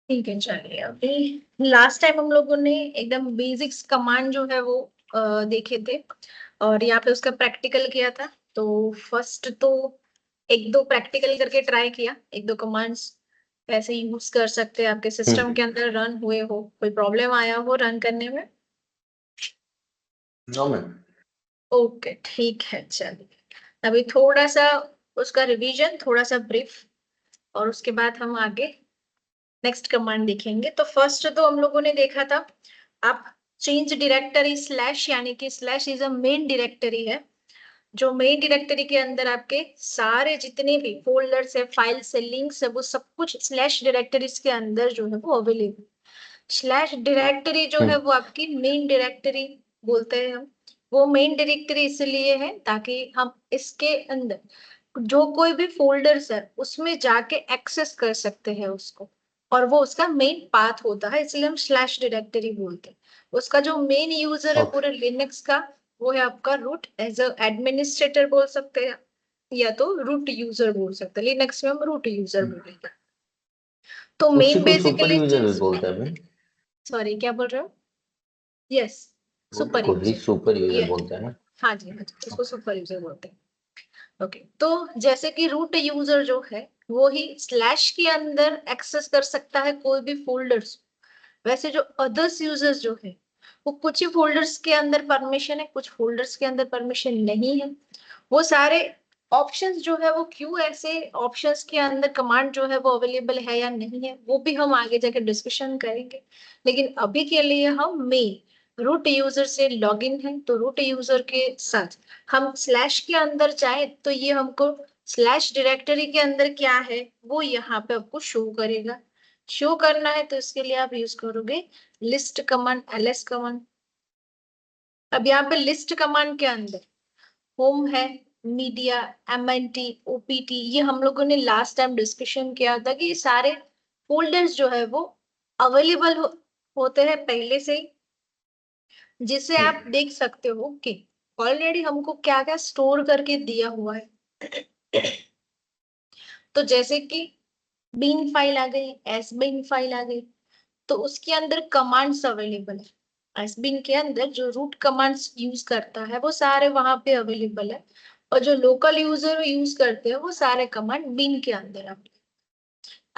ठीक है, चलिए अभी लास्ट टाइम हम लोगों ने एकदम बेसिक्स कमांड जो है वो देखे थे, और यहाँ पे उसका प्रैक्टिकल किया था। तो फर्स्ट तो एक दो प्रैक्टिकल करके ट्राई किया, एक दो कमांड्स कैसे यूज कर सकते हैं आपके सिस्टम हम्म। के अंदर रन हुए हो, कोई प्रॉब्लम आया हो रन करने में। No ma'am. ओके ठीक है, चलिए अभी थोड़ा सा उसका रिवीजन, थोड़ा सा ब्रीफ, और उसके बाद हम आगे नेक्स्ट कमांड देखेंगे। तो फर्स्ट तो हम लोगों ने देखा था, आप चेंज डायरेक्टरी स्लैश, यानी कि slash is a main directory है, जो मेन डायरेक्टरी के अंदर आपके सारे जितने भी फोल्डर्स है, फाइल्स है, लिंक्स है, वो सब कुछ स्लैश डायरेक्टरीज के अंदर जो है वो अवेलेबल। स्लैश डायरेक्टरी जो है हम्म। वो आपकी मेन डायरेक्टरी बोलते हैं हम। वो मेन डायरेक्टरी इसलिए है ताकि हम इसके अंदर जो कोई भी फोल्डर्स है उसमें जाके एक्सेस कर सकते हैं उसको, और वो उसका मेन पाथ होता है, इसलिए हम स्लैश डायरेक्टरी बोलते हैं। उसका जो मेन यूजर है ओके। पूरे लिनक्स का, वो है आपका रूट, एज अ एडमिनिस्ट्रेटर बोल सकते हैं, या तो रूट यूजर बोल सकते हैं। लिनक्स में हम रूट यूजर बोलेंगे। तो उसी मेन को सुपर बेसिकली यूजर भी चीज, बोलते हैं मैम। सॉरी क्या बोल रहे हो? यस, उसी सुपर को ही यूजर। सुपर यूजर यस, बोलते हैं ना। हाँ जी हाँ जी, उसको सुपर यूजर बोलते हैं। ओके, तो जैसे कि रूट यूजर जो है वो ही स्लैश के अंदर एक्सेस कर सकता है कोई भी फोल्डर्स, वैसे जो अदर्स यूजर्स जो है वो कुछ ही फोल्डर्स के अंदर परमिशन है, कुछ फोल्डर्स के अंदर परमिशन नहीं है। वो सारे ऑप्शंस जो है वो क्यों ऐसे ऑप्शंस के अंदर कमांड जो है वो अवेलेबल है या नहीं है, वो भी हम आगे जाके डिस्कशन करेंगे। लेकिन अभी के लिए हम मेन रूट यूजर से लॉगिन है, तो रूट यूजर के साथ हम स्लैश के अंदर जाए तो ये हमको स्लैश डायरेक्टरी के अंदर क्या है वो यहाँ पे आपको शो करेगा। शो करना है तो इसके लिए आप यूज करोगे लिस्ट कमांड, ls कमांड। अब यहाँ पे लिस्ट कमांड के अंदर होम है, मीडिया, mnt, opt, ये हम लोगों ने लास्ट टाइम डिस्कशन किया था कि ये सारे फोल्डर्स जो है वो अवेलेबल होते हैं पहले से ही, जिसे आप हम्म। देख सकते हो कि ऑलरेडी हमको क्या क्या स्टोर करके दिया हुआ है। तो जैसे कि बीन फाइल आ गई, एस बीन फाइल आ गई, तो उसके अंदर कमांड्स अवेलेबल है। एसबीन के अंदर जो रूट कमांड्स यूज करता है वो सारे वहां पे अवेलेबल है, और जो लोकल यूजर यूज करते हैं वो सारे कमांड बिन के अंदर है।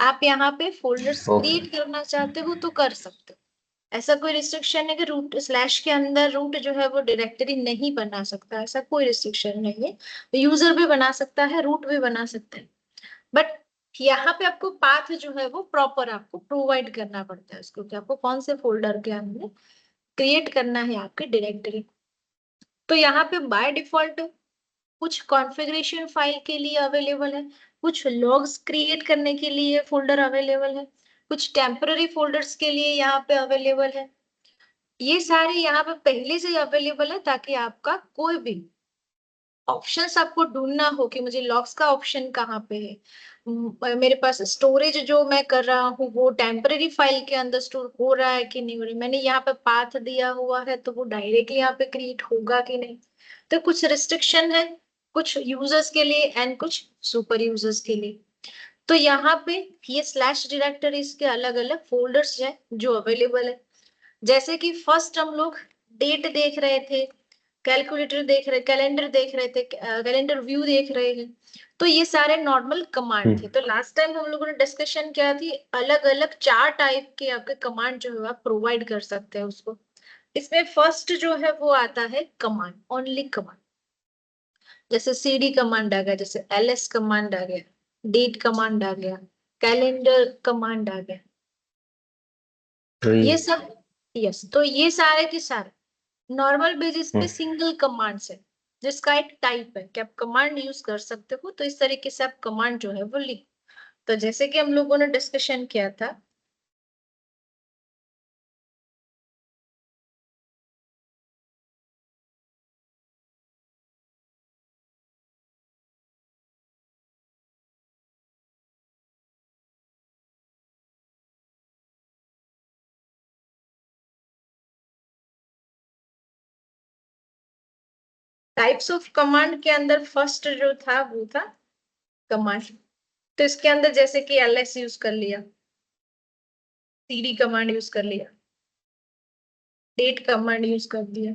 आप यहाँ पे फोल्डर्स ओके। क्रिएट करना चाहते हो तो कर सकते हो, ऐसा कोई रिस्ट्रिक्शन है कि रूट स्लैश के अंदर रूट जो है वो डायरेक्टरी नहीं बना सकता, ऐसा कोई रिस्ट्रिक्शन नहीं है। यूजर भी बना सकता है, रूट भी बना सकते हैं, बट यहाँ पे आपको पाथ जो है वो प्रॉपर आपको प्रोवाइड करना पड़ता है उसको, कि आपको कौन से फोल्डर के अंदर क्रिएट करना है आपकी डायरेक्टरी। तो यहाँ पे बाय डिफॉल्ट कुछ कॉन्फ़िगरेशन फाइल के लिए अवेलेबल है, कुछ लॉग्स क्रिएट करने के लिए फोल्डर अवेलेबल है, कुछ टेम्पररी फोल्डर्स के लिए यहाँ पे अवेलेबल है। ये सारे यहाँ पे पहले से ही अवेलेबल है ताकि आपका कोई भी ऑप्शंस आपको ढूंढना हो कि मुझे लॉक्स का ऑप्शन कहाँ पे है, मेरे पास स्टोरेज जो मैं कर रहा हूँ वो टेम्पररी फाइल के अंदर स्टोर हो रहा है कि नहीं हो रहा है, मैंने यहाँ पे पाथ दिया हुआ है तो वो डायरेक्टली यहाँ पे क्रिएट होगा कि नहीं। तो कुछ रिस्ट्रिक्शन है कुछ यूजर्स के लिए एंड कुछ सुपर यूजर्स के लिए। तो यहाँ पे ये स्लैश डायरेक्टरीज के अलग अलग फोल्डर्स है जो अवेलेबल है। जैसे कि फर्स्ट हम लोग डेट देख रहे थे, कैलकुलेटर देख रहे, कैलेंडर देख रहे थे, कैलेंडर व्यू देख रहे हैं, तो ये सारे नॉर्मल कमांड थे। हम्म। तो लास्ट टाइम हम लोगों ने डिस्कशन किया थी अलग अलग चार टाइप के आपके कमांड जो है आप प्रोवाइड कर सकते हैं उसको। इसमें फर्स्ट जो है वो आता है कमांड, ओनली कमांड, जैसे cd कमांड आ गया, जैसे ls कमांड आ गया, डेट कमांड आ गया, कैलेंडर कमांड आ गया, थ्री। ये सब। यस, तो ये सारे के सारे नॉर्मल बेसिस पे हम्म। सिंगल कमांड्स है, जिसका एक टाइप है कि आप कमांड यूज कर सकते हो। तो इस तरीके से आप कमांड जो है वो लिख, तो जैसे कि हम लोगों ने डिस्कशन किया था, टाइप्स ऑफ कमांड के अंदर फर्स्ट जो था वो था कमांड। तो इसके अंदर जैसे कि ls यूज कर लिया, cd कमांड यूज कर लिया, डेट कमांड यूज कर दिया।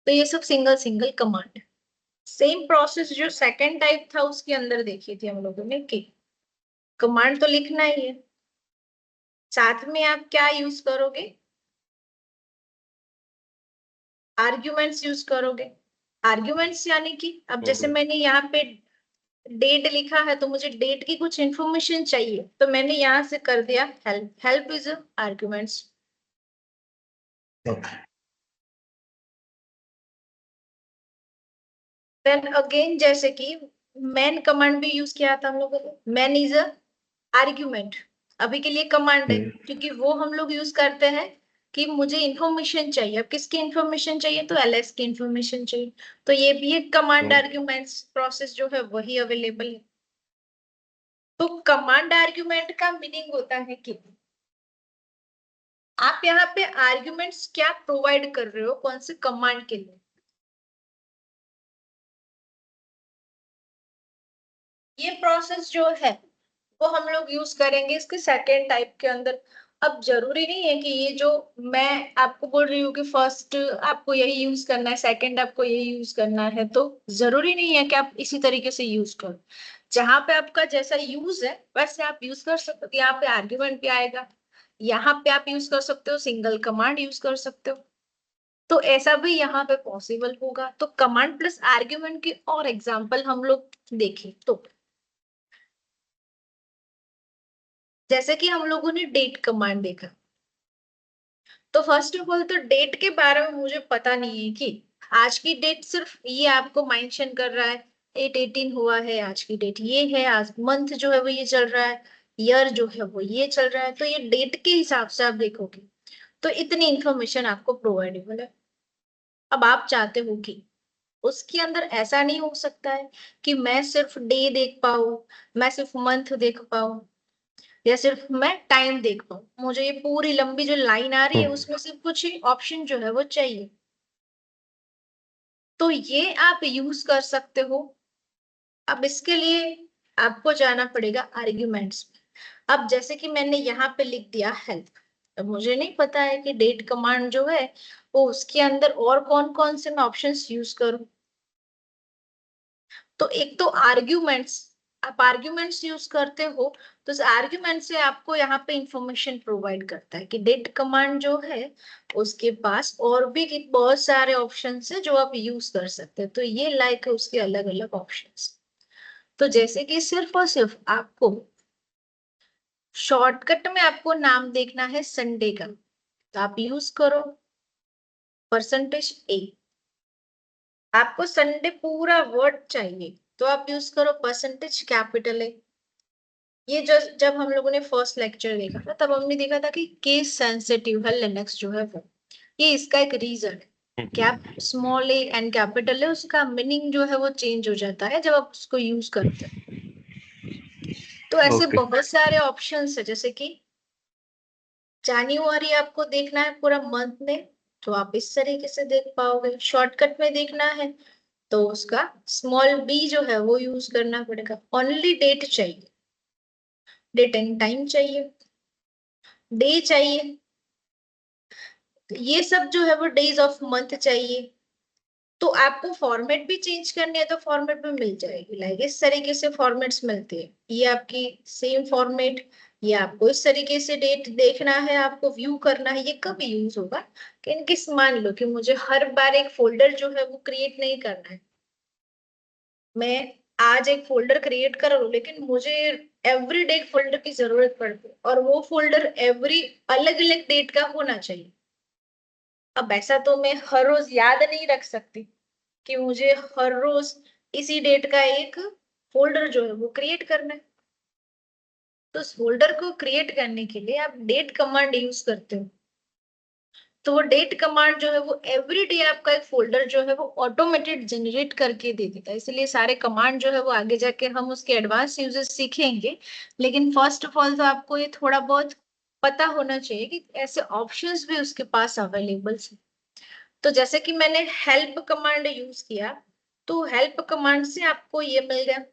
तो ये सब सिंगल सिंगल कमांड है। सेम प्रोसेस जो सेकंड टाइप था उसके अंदर देखी थी हम लोगों ने कि कमांड तो लिखना ही है, साथ में आप क्या यूज करोगे, आर्ग्यूमेंट्स यूज करोगे। आर्ग्यूमेंट्स यानी कि अब जैसे मैंने यहाँ पे डेट लिखा है तो मुझे डेट की कुछ इंफॉर्मेशन चाहिए, तो मैंने यहाँ से कर दिया help, help is arguments. Then again जैसे कि मैन कमांड भी यूज किया था हम लोगों ने, मैन इज अ आर्ग्यूमेंट, अभी के लिए कमांड है क्योंकि वो हम लोग यूज करते हैं कि मुझे इंफॉर्मेशन चाहिए। अब किसकी इंफॉर्मेशन चाहिए, तो एलएस की इंफॉर्मेशन चाहिए, तो ये भी एक कमांड आर्ग्यूमेंट्स प्रोसेस जो है वही अवेलेबल है। तो कमांड आर्ग्यूमेंट का मीनिंग होता है कि आप यहाँ पे आर्ग्यूमेंट्स क्या प्रोवाइड कर रहे हो कौन से कमांड के लिए, ये प्रोसेस जो है वो हम लोग यूज करेंगे इसके सेकेंड टाइप के अंदर। अब जरूरी नहीं है कि ये जो मैं आपको बोल रही हूँ कि फर्स्ट आपको यही यूज करना है, सेकंड आपको यही यूज करना है, तो जरूरी नहीं है कि आप इसी तरीके से यूज करो। जहां पे आपका जैसा यूज है वैसे आप यूज कर सकते हो। यहाँ पे आर्ग्यूमेंट भी आएगा, यहाँ पे आप यूज कर सकते हो सिंगल कमांड यूज कर सकते हो, तो ऐसा भी यहाँ पे पॉसिबल होगा। तो कमांड प्लस आर्ग्यूमेंट की और एग्जाम्पल हम लोग देखें तो जैसे कि हम लोगों ने डेट कमांड देखा, तो फर्स्ट ऑफ ऑल तो डेट के बारे में मुझे पता नहीं है कि आज की डेट सिर्फ ये आपको मेंशन कर रहा है 8/18 हुआ है, आज की डेट ये है, आज मंथ जो है वो ये चल रहा है, ईयर जो है वो ये चल रहा है, तो ये डेट के हिसाब से आप देखोगे तो इतनी इंफॉर्मेशन आपको प्रोवाइडेबल है। अब आप चाहते हो कि उसके अंदर ऐसा नहीं हो सकता है कि मैं सिर्फ डे देख पाऊं, मैं सिर्फ मंथ देख पाऊं, या सिर्फ मैं टाइम देख पाऊं, मुझे ये पूरी लंबी जो लाइन आ रही है उसमें सिर्फ कुछ ही ऑप्शन जो है वो चाहिए। तो ये आप यूज कर सकते हो। अब इसके लिए आपको जाना पड़ेगा आर्ग्यूमेंट्स में। अब जैसे कि मैंने यहाँ पे लिख दिया हेल्प, अब मुझे नहीं पता है कि डेट कमांड जो है वो उसके अंदर और कौन कौन से मैं ऑप्शंस यूज करूं। तो एक तो आर्ग्यूमेंट्स, आप आर्ग्यूमेंट्स यूज करते हो तो इस आर्ग्यूमेंट से आपको यहाँ पे इंफॉर्मेशन प्रोवाइड करता है कि डेट कमांड जो है उसके पास और भी बहुत सारे ऑप्शंस है जो आप यूज कर सकते हैं, तो ये लाइक है उसके अलग अलग ऑप्शंस। तो जैसे कि सिर्फ और सिर्फ आपको शॉर्टकट में आपको नाम देखना है संडे का, तो आप यूज करो %A। आपको संडे पूरा वर्ड चाहिए तो आप यूज करो %A। ये जो जब हम लोगों ने फर्स्ट लेक्चर देखा था तब हमने देखा था कि केस सेंसिटिव है लिनक्स जो है वो, ये इसका एक रीजन है। Cap small A and capital है उसका मीनिंग जो है वो चेंज हो जाता है जब आप उसको यूज करते हैं। तो ऐसे बहुत सारे ऑप्शंस है, जैसे कि जनवरी आपको देखना है पूरा मंथ में तो आप इस तरीके से देख पाओगे, शॉर्टकट में देखना है तो उसका b जो है वो यूज करना पड़ेगा। ओनली डेट चाहिए, डेट एंड टाइम चाहिए, डे चाहिए, ये सब जो है वो डेज ऑफ मंथ चाहिए। तो आपको फॉर्मेट भी चेंज करनी है तो फॉर्मेट में मिल जाएगी, लाइक इस तरीके से फॉर्मेट्स मिलते हैं, ये आपकी सेम फॉर्मेट, ये आपको इस तरीके से डेट देखना है, आपको व्यू करना है, ये कब यूज होगा कि इनकिस मान लो कि मुझे हर बार एक फोल्डर जो है वो क्रिएट नहीं करना है, मैं आज एक फोल्डर क्रिएट कर रहा हूँ लेकिन मुझे एवरी डेट फोल्डर की जरूरत पड़ती है और वो फोल्डर एवरी अलग अलग डेट का होना चाहिए। अब ऐसा तो मैं हर रोज याद नहीं रख सकती कि मुझे हर रोज इसी डेट का एक फोल्डर जो है वो क्रिएट करना है। तो उस फोल्डर को क्रिएट करने के लिए आप डेट कमांड यूज करते हो, तो वो डेट कमांड जो है वो एवरी डे आपका एक फोल्डर जो है वो ऑटोमेटेड जनरेट करके दे देता है। इसलिए सारे कमांड जो है वो आगे जाके हम उसके एडवांस यूजेस सीखेंगे, लेकिन फर्स्ट ऑफ ऑल तो आपको ये थोड़ा बहुत पता होना चाहिए कि ऐसे ऑप्शंस भी उसके पास अवेलेबल है। तो जैसे कि मैंने हेल्प कमांड यूज किया तो हेल्प कमांड से आपको ये मिल गया,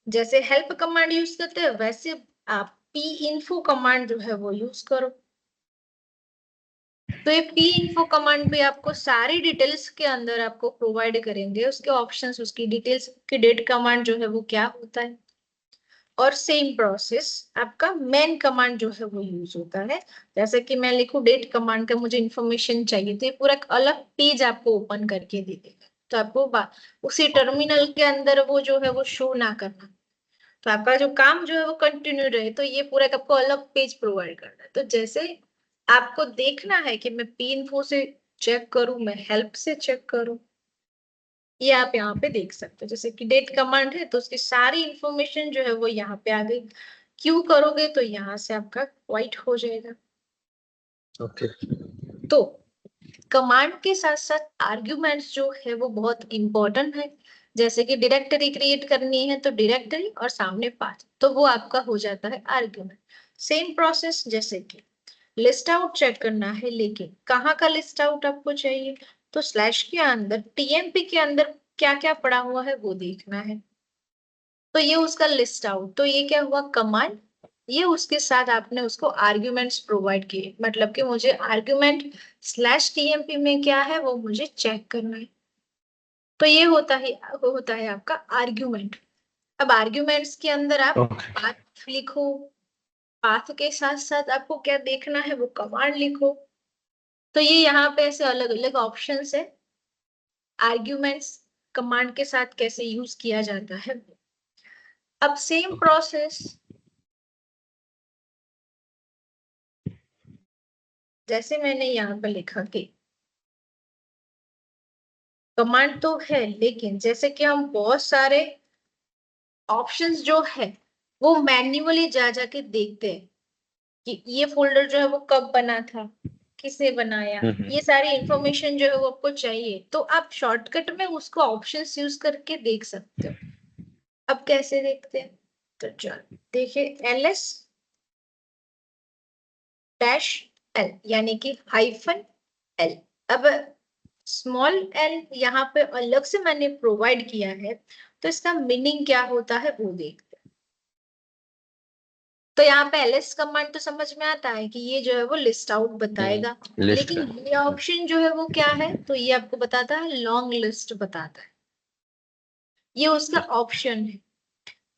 जैसे हेल्प कमांड यूज करते हैं वैसे आप pinfo कमांड जो है वो यूज करो। तो ये pinfo कमांड भी आपको सारी डिटेल्स के अंदर आपको प्रोवाइड करेंगे, उसके ऑप्शंस, उसकी डिटेल्स की डेट कमांड जो है वो क्या होता है। और सेम प्रोसेस आपका मेन कमांड जो है वो यूज होता है। जैसे कि मैं लिखूं डेट कमांड का मुझे इंफॉर्मेशन चाहिए, तो ये पूरा एक अलग पेज आपको ओपन करके दे देगा। तो आपको उसी टर्मिनल के अंदर वो जो है वो शो ना करना, तो आपका जो काम जो है वो कंटिन्यू रहे, तो ये पूरा आपको अलग पेज प्रोवाइड करना है। तो जैसे आपको देखना है कि मैं पिनफो से चेक करूं, मैं हेल्प से चेक करूं, ये आप यहाँ पे देख सकते हो। जैसे कि डेट कमांड है तो उसकी सारी इंफॉर्मेशन जो है वो यहाँ पे आ गई। क्यों करोगे तो यहाँ से आपका व्हाइट हो जाएगा। ओके। तो कमांड के साथ साथ आर्ग्यूमेंट्स जो है वो बहुत इंपॉर्टेंट है। जैसे कि डायरेक्टरी क्रिएट करनी है तो डायरेक्टरी और सामने पाथ, तो वो आपका हो जाता है आर्ग्यूमेंट। सेम प्रोसेस जैसे कि लिस्ट आउट चेक करना है, लेकिन कहाँ का लिस्ट आउट आपको चाहिए, तो स्लैश के अंदर टीएमपी के अंदर क्या क्या पड़ा हुआ है वो देखना है। तो ये उसका लिस्ट आउट, तो ये क्या हुआ कमांड, ये उसके साथ आपने उसको आर्ग्यूमेंट्स प्रोवाइड किए, मतलब कि मुझे आर्ग्यूमेंट स्लैश टीएमपी में क्या है वो मुझे चेक करना है। तो ये होता है आपका आर्ग्यूमेंट। अब आर्ग्यूमेंट्स के अंदर आप ओके। पाथ लिखो, पाथ के साथ साथ आपको क्या देखना है वो कमांड लिखो। तो ये यहाँ पे ऐसे अलग अलग ऑप्शंस है आर्ग्यूमेंट्स कमांड के साथ कैसे यूज किया जाता है। अब सेम प्रोसेस जैसे मैंने यहाँ पे लिखा कि कमांड तो है, लेकिन जैसे कि हम बहुत सारे ऑप्शंस जो है वो मैन्युअली जा जाके देखते हैं कि ये फोल्डर जो है वो कब बना था, किसने बनाया, ये सारी इंफॉर्मेशन जो है वो आपको चाहिए, तो आप शॉर्टकट में उसको ऑप्शंस यूज करके देख सकते हो। अब कैसे देखते हैं, तो चलो देखिए ls डैश एल यानी कि हाइफन एल। अब स्मॉल एल यहाँ पे अलग से मैंने प्रोवाइड किया है, तो इसका मीनिंग क्या होता है वो देखते हैं। तो यहाँ पे ls कमांड तो समझ में आता है कि ये जो है वो लिस्ट आउट बताएगा, लिस्ट लेकिन है। ये ऑप्शन जो है वो क्या है, तो ये आपको बताता है लॉन्ग लिस्ट बताता है। ये उसका ऑप्शन है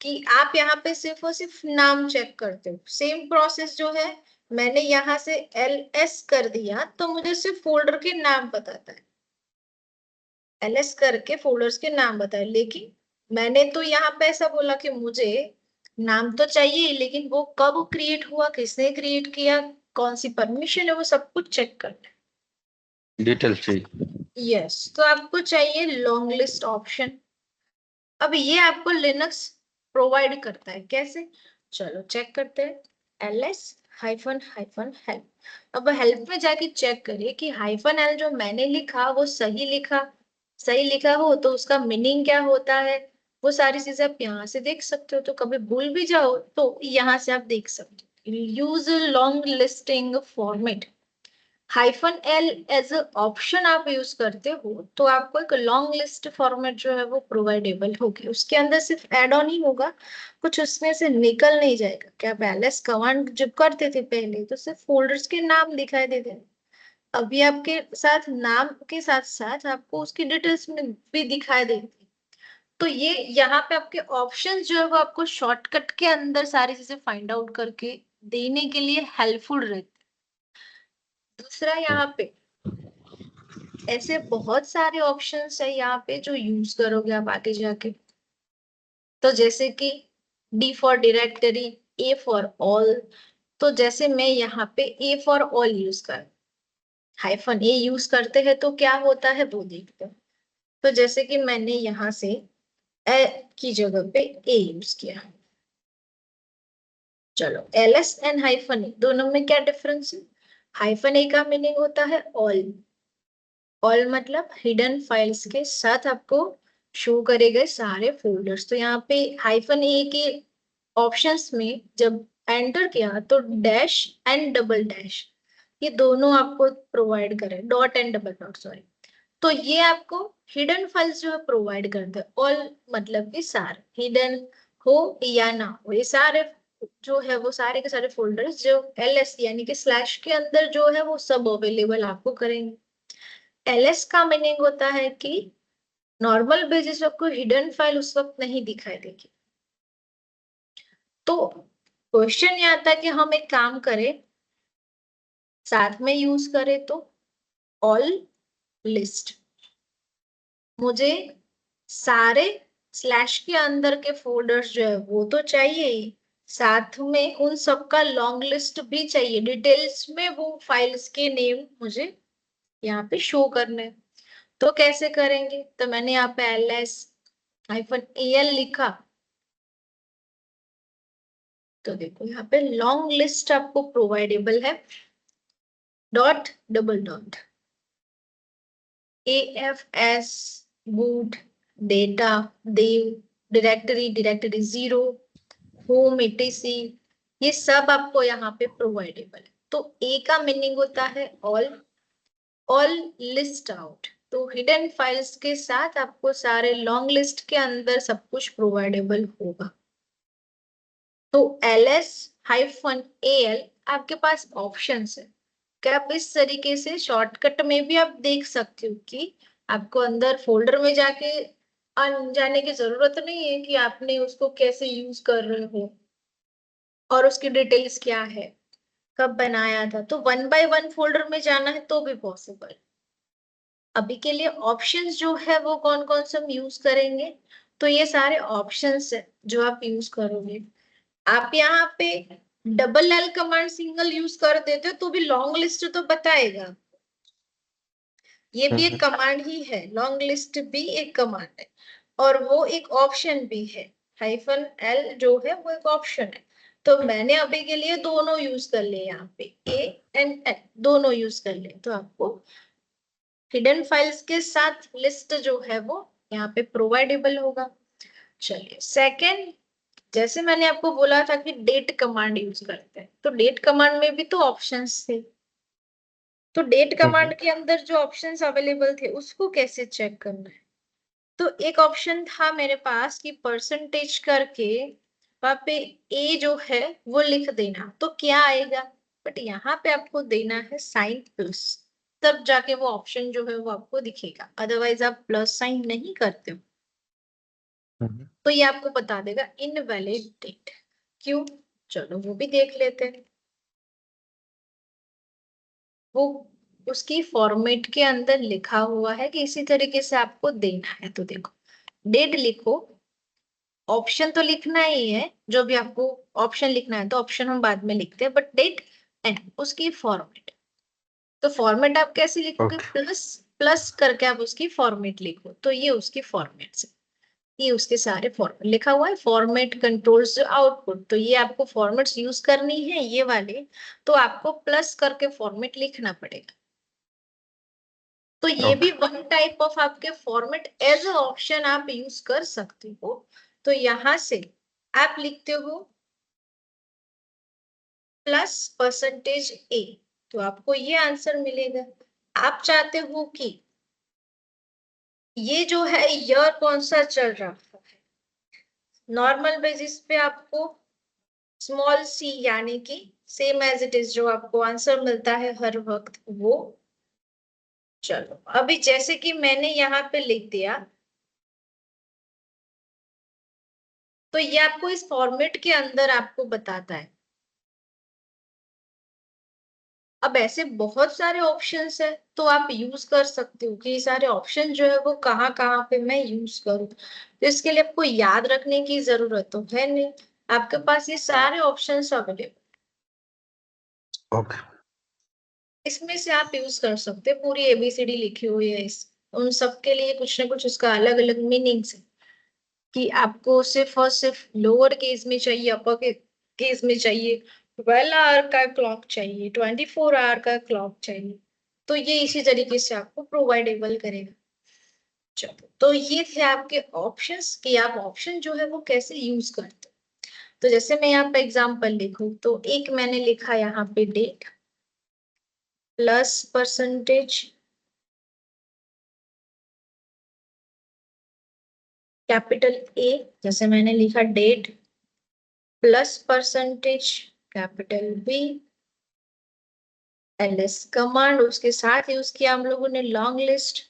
कि आप यहाँ पे सिर्फ और सिर्फ नाम चेक करते हो। सेम प्रोसेस जो है, मैंने यहाँ से ls कर दिया तो मुझे सिर्फ फोल्डर के नाम बताता है, ls करके फोल्डर्स के नाम बताए, लेकिन मैंने तो यहाँ पे ऐसा बोला कि मुझे नाम तो चाहिए, लेकिन वो कब क्रिएट हुआ, किसने क्रिएट किया, कौन सी परमिशन है, वो सब कुछ चेक करना है। डिटेल चाहिए। यस, तो आपको चाहिए लॉन्ग लिस्ट ऑप्शन। अब ये आपको लिनक्स प्रोवाइड करता है, कैसे, चलो चेक करते हैं। ls hyphen hyphen help. अब हेल्प में जाके चेक करिए कि हाइफन एल जो मैंने लिखा वो सही लिखा, सही लिखा हो तो उसका मीनिंग क्या होता है, वो सारी चीजें आप यहाँ से देख सकते हो। तो कभी भूल भी जाओ तो यहाँ से आप देख सकते हो। Use long listing format, hyphen L as a option आप यूज करते हो तो आपको एक लॉन्ग लिस्ट फॉर्मेट जो है वो प्रोवाइडेबल होगी। उसके अंदर सिर्फ एड ऑन ही होगा, कुछ उसमें से निकल नहीं जाएगा। क्या बैलेंस कमांड जब करते थे पहले तो सिर्फ फोल्डर्स के नाम दिखाई देते थे, अभी आपके साथ नाम के साथ साथ आपको उसकी डिटेल्स में भी दिखाई देती। तो ये यहाँ पे आपके ऑप्शंस जो है वो आपको शॉर्टकट के अंदर सारी चीजें फाइंड आउट करके देने के लिए हेल्पफुल रहते। दूसरा यहाँ पे ऐसे बहुत सारे ऑप्शंस है यहाँ पे जो यूज करोगे आप आगे जाके। तो जैसे कि D for directory, A for all. तो जैसे मैं यहाँ पे A फॉर ऑल यूज कर, हाइफन A यूज करते हैं तो क्या होता है वो देखते हैं। तो जैसे कि मैंने यहाँ से ए की जगह पे A यूज किया, चलो ls एंड हाइफन ए दोनों में क्या डिफरेंस है, हाइफन ए का मीनिंग होता है ऑल, ऑल मतलब हिडन फाइल्स के साथ आपको शो करे गए सारे फोल्डर्स। तो यहाँ पे हाइफन ए के ऑप्शंस में जब एंटर किया तो डैश एंड डबल डैश ये दोनों आपको प्रोवाइड करे, dot and double dot sorry, तो ये आपको हिडन फाइल्स जो है प्रोवाइड करते हैं। ऑल मतलब कि सारे हिडन हो या ना हो, ये सारे जो है वो सारे के सारे फोल्डर्स जो ls यानी कि स्लैश के अंदर जो है वो सब अवेलेबल आपको करेंगे। ls का मीनिंग होता है कि नॉर्मल बेसिस पे आपको हिडन फाइल उस वक्त नहीं दिखाई देगी। तो क्वेश्चन ये आता है कि हम एक काम करें, साथ में यूज करें तो ऑल लिस्ट, मुझे सारे स्लैश के अंदर के फोल्डर्स जो है वो तो चाहिए ही, साथ में उन सबका लॉन्ग लिस्ट भी चाहिए, डिटेल्स में वो फाइल्स के नेम मुझे यहाँ पे शो करने हैं। तो कैसे करेंगे, तो मैंने यहाँ पे ls-al लिखा, तो देखो यहाँ पे लॉन्ग लिस्ट आपको प्रोवाइडेबल है, dot double dot afs boot data dev directory 0 home etc, ये सब आपको यहाँ पे प्रोवाइडेबल है। तो ए का मीनिंग होता है ऑल लिस्ट आउट, तो हिडन फाइल्स के साथ आपको सारे लॉन्ग लिस्ट के अंदर सब कुछ प्रोवाइडेबल होगा। तो ls-al आपके पास ऑप्शंस है कि आप इस तरीके से शॉर्टकट में भी आप देख सकते हो कि आपको अंदर फोल्डर में जाके जाने की जरूरत नहीं है कि आपने उसको कैसे यूज कर रहे हो और उसकी डिटेल्स क्या है, कब बनाया था, तो 1 बाय 1 फोल्डर में जाना है तो भी पॉसिबल। अभी के लिए ऑप्शंस जो है वो कौन कौन से हम यूज करेंगे, तो ये सारे ऑप्शंस है जो आप यूज करोगे। आप यहाँ पे double L command single use कर देते हो तो भी लॉन्ग लिस्ट तो बताएगा, ये भी एक कमांड ही है, लॉन्ग लिस्ट भी एक कमांड है और वो एक ऑप्शन भी है, -l जो है वो एक ऑप्शन है। तो मैंने अभी के लिए दोनों यूज कर लिए, यहाँ पे a एंड l दोनों यूज कर लिए, तो आपको हिडन फाइल्स के साथ लिस्ट जो है वो यहाँ पे प्रोवाइडेबल होगा। चलिए सेकंड, जैसे मैंने आपको बोला था कि डेट कमांड यूज करते हैं, तो डेट कमांड में भी तो ऑप्शंस थे, तो डेट कमांड के अंदर जो ऑप्शंस अवेलेबल थे उसको कैसे चेक करना है, तो एक ऑप्शन था मेरे पास कि परसेंटेज करके वहां पे ए जो है वो लिख देना, तो क्या आएगा, बट यहाँ पे आपको देना है साइन प्लस, तब जाके वो ऑप्शन जो है वो आपको दिखेगा, अदरवाइज आप प्लस साइन नहीं करते हो तो ये आपको बता देगा इनवैलिड डेट। क्यों, चलो वो भी देख लेते हैं। वो उसकी फॉर्मेट के अंदर लिखा हुआ है कि इसी तरीके से आपको देना है, तो देखो डेट लिखो, ऑप्शन तो लिखना ही है, जो भी आपको ऑप्शन लिखना है तो ऑप्शन हम बाद में लिखते हैं, बट डेट एंड उसकी फॉर्मेट, तो फॉर्मेट आप कैसे लिखोगे, ओके प्लस प्लस करके आप उसकी फॉर्मेट लिखो, तो ये उसकी फॉर्मेट से, ये उसके सारे फॉर्मेट लिखा हुआ है, फॉर्मेट कंट्रोल्स आउटपुट, तो ये आपको फॉर्मेट्स यूज करनी है ये वाले, तो आपको प्लस करके फॉर्मेट लिखना पड़ेगा। तो ये भी ओके वन टाइप ऑफ आपके फॉर्मेट एज अ ऑप्शन आप यूज कर सकते हो। तो यहां से आप लिखते हो प्लस परसेंटेज ए, तो आपको ये आंसर मिलेगा। आप चाहते हो कि ये जो है ईयर कौन सा चल रहा है, नॉर्मल बेसिस पे आपको स्मॉल सी यानी कि सेम एज इट इज जो आपको आंसर मिलता है हर वक्त वो। चलो अभी जैसे कि मैंने यहाँ पे लिख दिया, तो ये आपको इस फॉर्मेट के अंदर आपको बताता है। अब ऐसे बहुत सारे ऑप्शंस है तो आप यूज कर सकते हो कि ये सारे ऑप्शन जो है वो कहाँ कहाँ पे मैं यूज करूँ, तो इसके लिए आपको याद रखने की जरूरत तो है नहीं, आपके पास ये सारे ऑप्शंस अवेलेबल, ओके इसमें से आप यूज कर सकते हैं। पूरी एबीसीडी लिखी हुई है इस, उन सब के लिए कुछ ना कुछ उसका अलग अलग मीनिंग्स है कि आपको सिर्फ और सिर्फ लोअर केस में चाहिए, अपर केस में चाहिए, 12 आवर का क्लॉक चाहिए, 24 आवर का क्लॉक चाहिए, तो ये इसी तरीके से आपको प्रोवाइडेबल करेगा। चलो तो ये थे आपके ऑप्शंस कि आप ऑप्शन जो है वो कैसे यूज करते हो। तो जैसे मैं यहाँ पे एग्जांपल लिखूं, तो एक मैंने लिखा यहाँ पे date plus percentage capital A, जैसे मैंने लिखा date plus percentage capital B, ls command उसके साथ यूज किया हम लोगों ने लॉन्ग लिस्ट,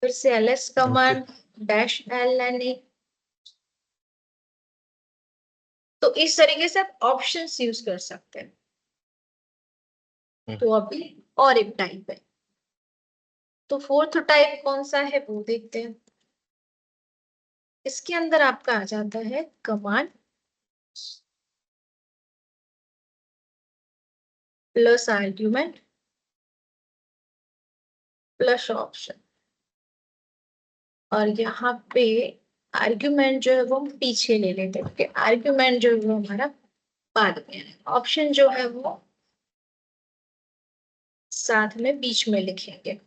फिर से ls okay command dash lna। तो इस तरीके से आप ऑप्शंस यूज कर सकते हैं। तो अभी और एक टाइप है, तो फोर्थ टाइप कौन सा है वो देखते हैं। इसके अंदर आपका आ जाता है command plus argument plus option, और यहाँ पे आर्ग्यूमेंट जो है वो हम पीछे ले लेते हैं क्योंकि आर्ग्यूमेंट जो है वो हमारा बाद में है, ऑप्शन जो है वो साथ में बीच में लिखेंगे।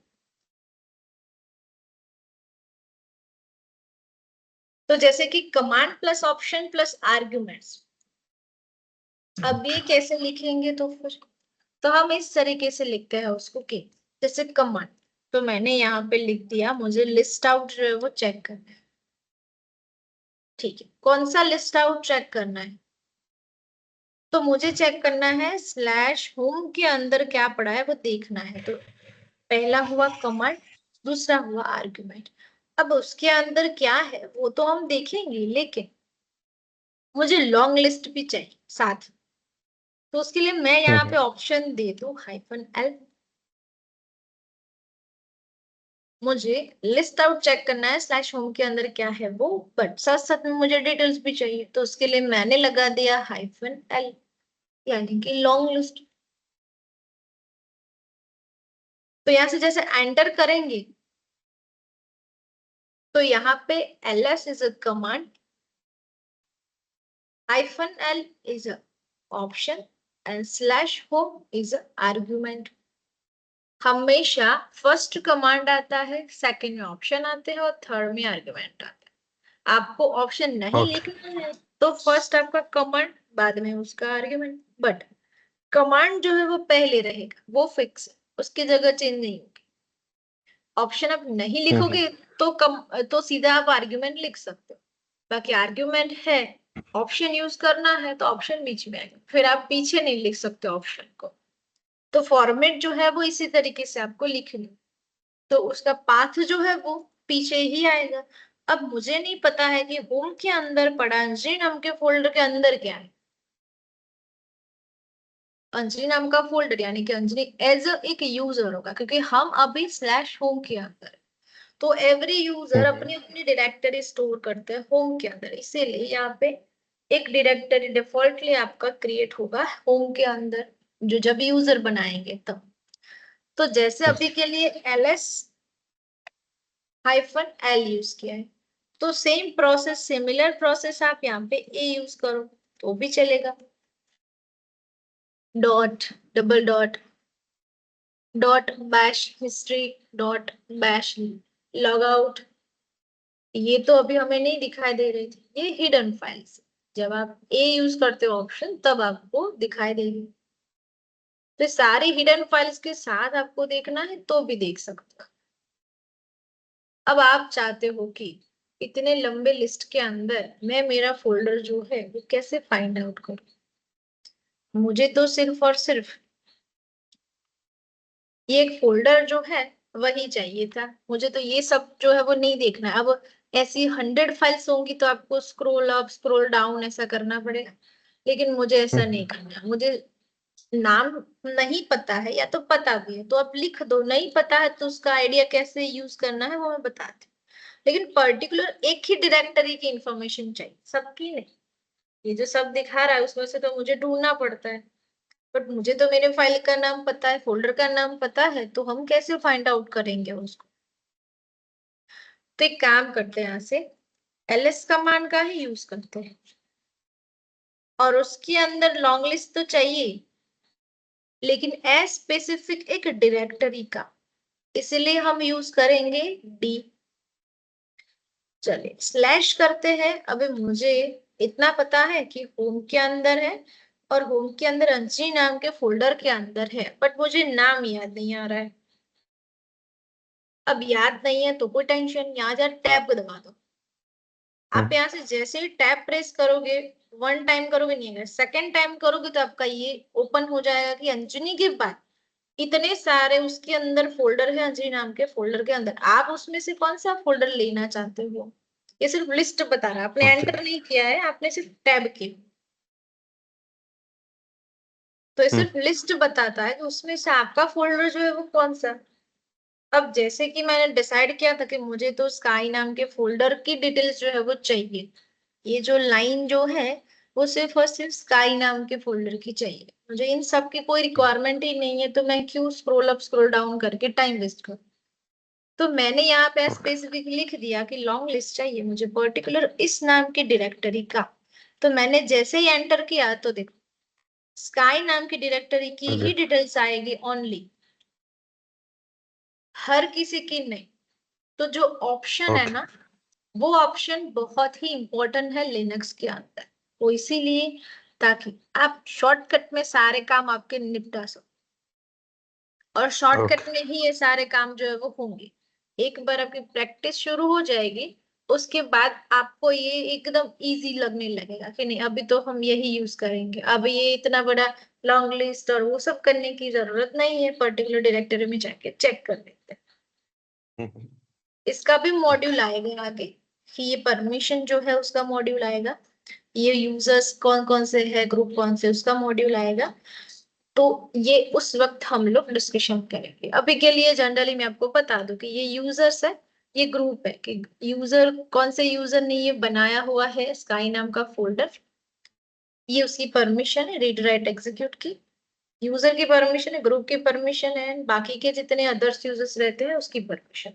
तो जैसे कि command plus option plus arguments, अब ये कैसे लिखेंगे, तो फिर तो हम इस तरीके से लिखते हैं उसको कि जैसे कमांड, तो मैंने यहाँ पे लिख दिया मुझे लिस्ट आउट जो है वो चेक करना है। ठीक है, कौन सा लिस्ट आउट चेक करना है, तो मुझे चेक करना है स्लैश होम के अंदर क्या पड़ा है वो देखना है। तो पहला हुआ कमांड, दूसरा हुआ आर्ग्यूमेंट। अब उसके अंदर क्या है वो तो हम देखेंगे, लेकिन मुझे लॉन्ग लिस्ट भी चाहिए साथ, तो उसके लिए मैं यहाँ पे ऑप्शन दे दूं -l। मुझे लिस्ट आउट चेक करना है स्लैश होम के अंदर क्या है वो, बट साथ साथ में मुझे डिटेल्स भी चाहिए, तो उसके लिए मैंने लगा दिया -l, यानी कि लॉन्ग लिस्ट। तो यहां से जैसे एंटर करेंगे तो यहाँ पे ls is a command, -l is a option and /home is a argument। हमेशा फर्स्ट कमांड आता है, सेकंड में ऑप्शन आते हैं और थर्ड में आर्ग्यूमेंट आता है। आपको ऑप्शन नहीं ओके लिखना है तो फर्स्ट आपका कमांड, बाद में उसका आर्ग्यूमेंट, बट कमांड जो है वो पहले रहेगा, वो फिक्स है, उसकी जगह चेंज नहीं होगी। ऑप्शन आप नहीं लिखोगे तो सीधा आप आर्ग्यूमेंट लिख सकते हो, बाकी आर्ग्यूमेंट है, ऑप्शन यूज करना है तो ऑप्शन बीच में आएगा, फिर आप पीछे नहीं लिख सकते ऑप्शन को। तो फॉर्मेट जो है वो इसी तरीके से आपको लिखनी, तो उसका पाथ जो है वो पीछे ही आएगा। अब मुझे नहीं पता है कि होम के अंदर पड़ा अंजलि नाम के फोल्डर के अंदर क्या है, अंजलि नाम का फोल्डर यानी कि अंजलि एज एक यूजर होगा, क्योंकि हम अभी स्लैश होम के अंदर है। तो एवरी यूजर अपनी अपनी डायरेक्टरी स्टोर करते हैं होम के अंदर, इसीलिए यहाँ पे एक डायरेक्टरी डिफॉल्टली आपका क्रिएट होगा होम के अंदर, जो जब यूजर बनाएंगे तब। तो जैसे अभी के लिए ls-l यूज किया है, तो सेम प्रोसेस, सिमिलर प्रोसेस आप यहाँ पे a यूज करो तो भी चलेगा। Dot double dot dot bash history dot bash log out, ये तो अभी हमें नहीं दिखाई दे रही थी, ये हिडन फाइल्स, जब आप ए यूज करते हो ऑप्शन तब आपको दिखाई देगी। तो सारी हिडन फाइल्स के साथ आपको देखना है तो भी देख सकते हो। अब आप चाहते हो कि इतने लंबे लिस्ट के अंदर मैं मेरा फोल्डर जो है वो कैसे फाइंड आउट करूं, मुझे तो सिर्फ और सिर्फ ये एक फोल्डर जो है वही चाहिए था, मुझे तो ये सब जो है वो नहीं देखना है। अब ऐसी 100 फाइल्स होंगी तो आपको स्क्रॉल अप स्क्रॉल डाउन ऐसा करना पड़ेगा, लेकिन मुझे ऐसा नहीं करना, मुझे नाम नहीं पता है या तो पता भी है तो आप लिख दो, नहीं पता है तो उसका आइडिया कैसे यूज करना है वो मैं बताती हूँ, लेकिन पर्टिकुलर एक ही डायरेक्टरी की इंफॉर्मेशन चाहिए, सबकी नहीं। ये जो सब दिखा रहा है उसमें से तो मुझे ढूंढना पड़ता है, बट मुझे तो मेरे फाइल का नाम पता है, फोल्डर का नाम पता है, तो हम कैसे फाइंड आउट करेंगे उसको। तो एक काम करते हैं, यहाँ से ls कमांड का ही यूज करते हैं, और उसके अंदर लॉन्ग लिस्ट तो चाहिए, लेकिन ए स्पेसिफिक एक डायरेक्टरी का, इसलिए हम यूज करेंगे डी। चलिए स्लैश करते हैं। अभी मुझे इतना पता है कि होम के अंदर है और होम के अंदर अंजलि नाम के फोल्डर के अंदर है, बट मुझे नाम याद नहीं आ रहा है। अब याद नहीं है तो कोई टेंशन, यहाँ जा टैब दबा दो, आप यहाँ से जैसे ही टैब प्रेस करोगे, 1 टाइम करोगे नहीं आएगा, 2nd टाइम करोगे तो आपका ये ओपन हो जाएगा कि अंजनी के बाद इतने सारे उसके अंदर फोल्डर है, अंजनी नाम के फोल्डर के अंदर आप उसमें से कौन सा फोल्डर लेना चाहते हो। ये सिर्फ लिस्ट बता रहा है, आपने ओके एंटर नहीं किया है, आपने सिर्फ टैब किया, तो ये सिर्फ लिस्ट बताता है कि उसमें से आपका फोल्डर जो है वो कौन सा। अब जैसे कि मैंने डिसाइड किया था कि मुझे तो स्काई नाम के फोल्डर की डिटेल्स जो है वो चाहिए, ये जो लाइन जो है वो सिर्फ और सिर्फ स्काई नाम के फोल्डर की चाहिए, मुझे इन सब की कोई रिक्वायरमेंट ही नहीं है, तो मैं क्यों स्क्रॉल अप स्क्रॉल डाउन करके टाइम वेस्ट करूं। तो मैंने यहाँ पे ओके स्पेसिफिक लिख दिया कि लॉन्ग लिस्ट चाहिए मुझे पर्टिकुलर इस नाम की डायरेक्टरी का। तो मैंने जैसे ही एंटर किया तो देखो स्काई नाम की डायरेक्टरी की ओके ही डिटेल्स आएगी ओनली, हर किसी की नहीं। तो जो ऑप्शन है ओके ना, वो ऑप्शन बहुत ही इंपॉर्टेंट है लिनक्स के अंदर, तो इसीलिए ताकि आप शॉर्टकट में सारे काम आपके निपटा सको, और शॉर्टकट ओके में ही ये सारे काम जो है वो होंगे। एक बार आपकी प्रैक्टिस शुरू हो जाएगी, उसके बाद आपको ये एकदम इजी लगने लगेगा कि नहीं अभी तो हम यही यूज करेंगे, अब ये इतना बड़ा लॉन्ग लिस्ट और वो सब करने की जरूरत नहीं है, पर्टिकुलर डायरेक्टरी में जाके चेक कर लेते हैं। इसका भी ओके मॉड्यूल आएगा आगे, कि ये परमिशन जो है उसका मॉड्यूल आएगा, ये यूजर्स कौन कौन से है, ग्रुप कौन से, उसका मॉड्यूल आएगा। तो ये उस वक्त हम लोग डिस्कशन करेंगे, अभी के लिए जनरली मैं आपको बता दूं कि ये यूजर्स है, ये ग्रुप है, कि यूजर कौन से यूजर ने ये बनाया हुआ है स्काई नाम का फोल्डर, ये उसकी परमिशन है रीड राइट एग्जीक्यूट की, यूजर की परमिशन है, ग्रुप की परमिशन है, बाकी के जितने अदर्स यूजर्स रहते हैं उसकी परमिशन।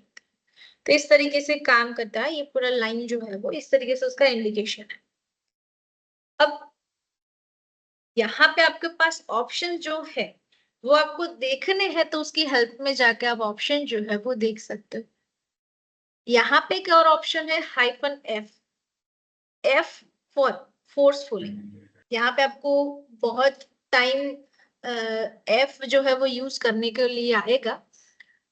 तो इस तरीके से काम करता है ये पूरा लाइन जो है वो, इस तरीके से उसका इंडिकेशन है। अब यहाँ पे आपके पास ऑप्शन जो है वो आपको देखने हैं, तो उसकी हेल्प में जाके आप ऑप्शन जो है वो देख सकते हो। यहाँ पे एक और ऑप्शन है -F, F फॉर फोर्सफुली। यहाँ पे आपको बहुत टाइम F जो है वो यूज करने के लिए आएगा,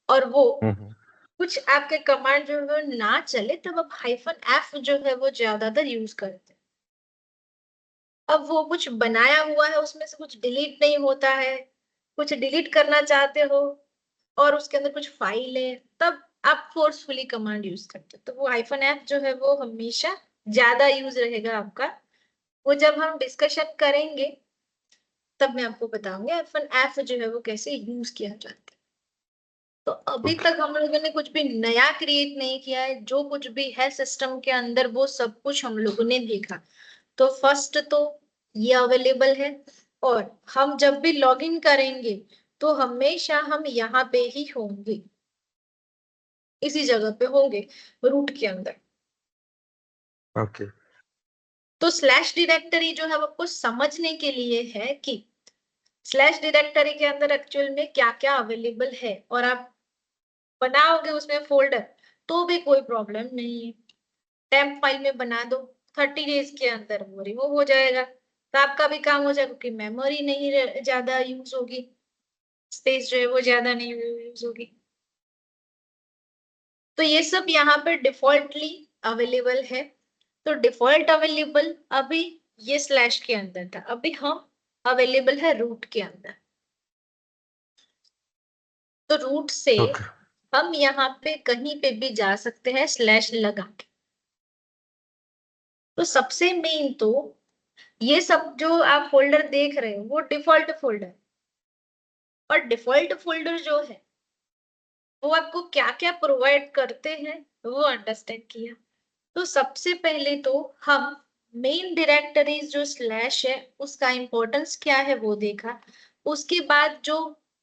और वो कुछ आपके कमांड जो है वो ना चले तब आप -F जो है वो ज्यादातर यूज करते हैं। अब वो कुछ बनाया हुआ है उसमें से कुछ डिलीट नहीं होता है, कुछ डिलीट करना चाहते हो और उसके अंदर कुछ फाइल है, तब आप फोर्सफुली कमांड यूज करते हो, तो वो -F जो है वो हमेशा ज्यादा यूज रहेगा आपका। वो जब हम डिस्कशन करेंगे तब मैं आपको बताऊंगी -F जो है वो कैसे यूज किया जाता है। तो अभी ओके तक हम लोगों ने कुछ भी नया क्रिएट नहीं किया है, जो कुछ भी है सिस्टम के अंदर वो सब कुछ हम लोगों ने देखा। तो फर्स्ट तो ये अवेलेबल है, और हम जब भी लॉगिन करेंगे तो हमेशा हम यहाँ पे ही होंगे, इसी जगह पे होंगे रूट के अंदर। ओके तो स्लैश डायरेक्टरी जो है वो आपको समझने के लिए है कि स्लैश डायरेक्टरी के अंदर एक्चुअल में क्या क्या अवेलेबल है, और आप बनाओगे उसमें फोल्डर तो भी कोई प्रॉब्लम नहीं है, टेम्प फाइल में बना दो, 30 डेज के अंदर वो रिमूव हो जाएगा, तो आपका भी काम हो जाएगा, क्योंकि मेमोरी नहीं ज्यादा यूज होगी, स्पेस जो है वो ज्यादा नहीं यूज होगी। तो ये सब यहाँ पे डिफॉल्टली अवेलेबल है। तो डिफॉल्ट अवेलेबल अभी ये स्लैश के अंदर था, अभी हम अवेलेबल है रूट के अंदर। तो रूट से ओके हम यहाँ पे कहीं पे भी जा सकते हैं स्लैश लगा के। तो सबसे मेन तो ये सब जो आप फोल्डर देख रहे हो वो डिफॉल्ट फोल्डर, और डिफॉल्ट फोल्डर जो है वो आपको क्या क्या प्रोवाइड करते हैं वो अंडरस्टैंड किया। तो सबसे पहले तो हम मेन डायरेक्टरीज जो स्लैश है उसका इंपॉर्टेंस क्या है वो देखा। उसके बाद जो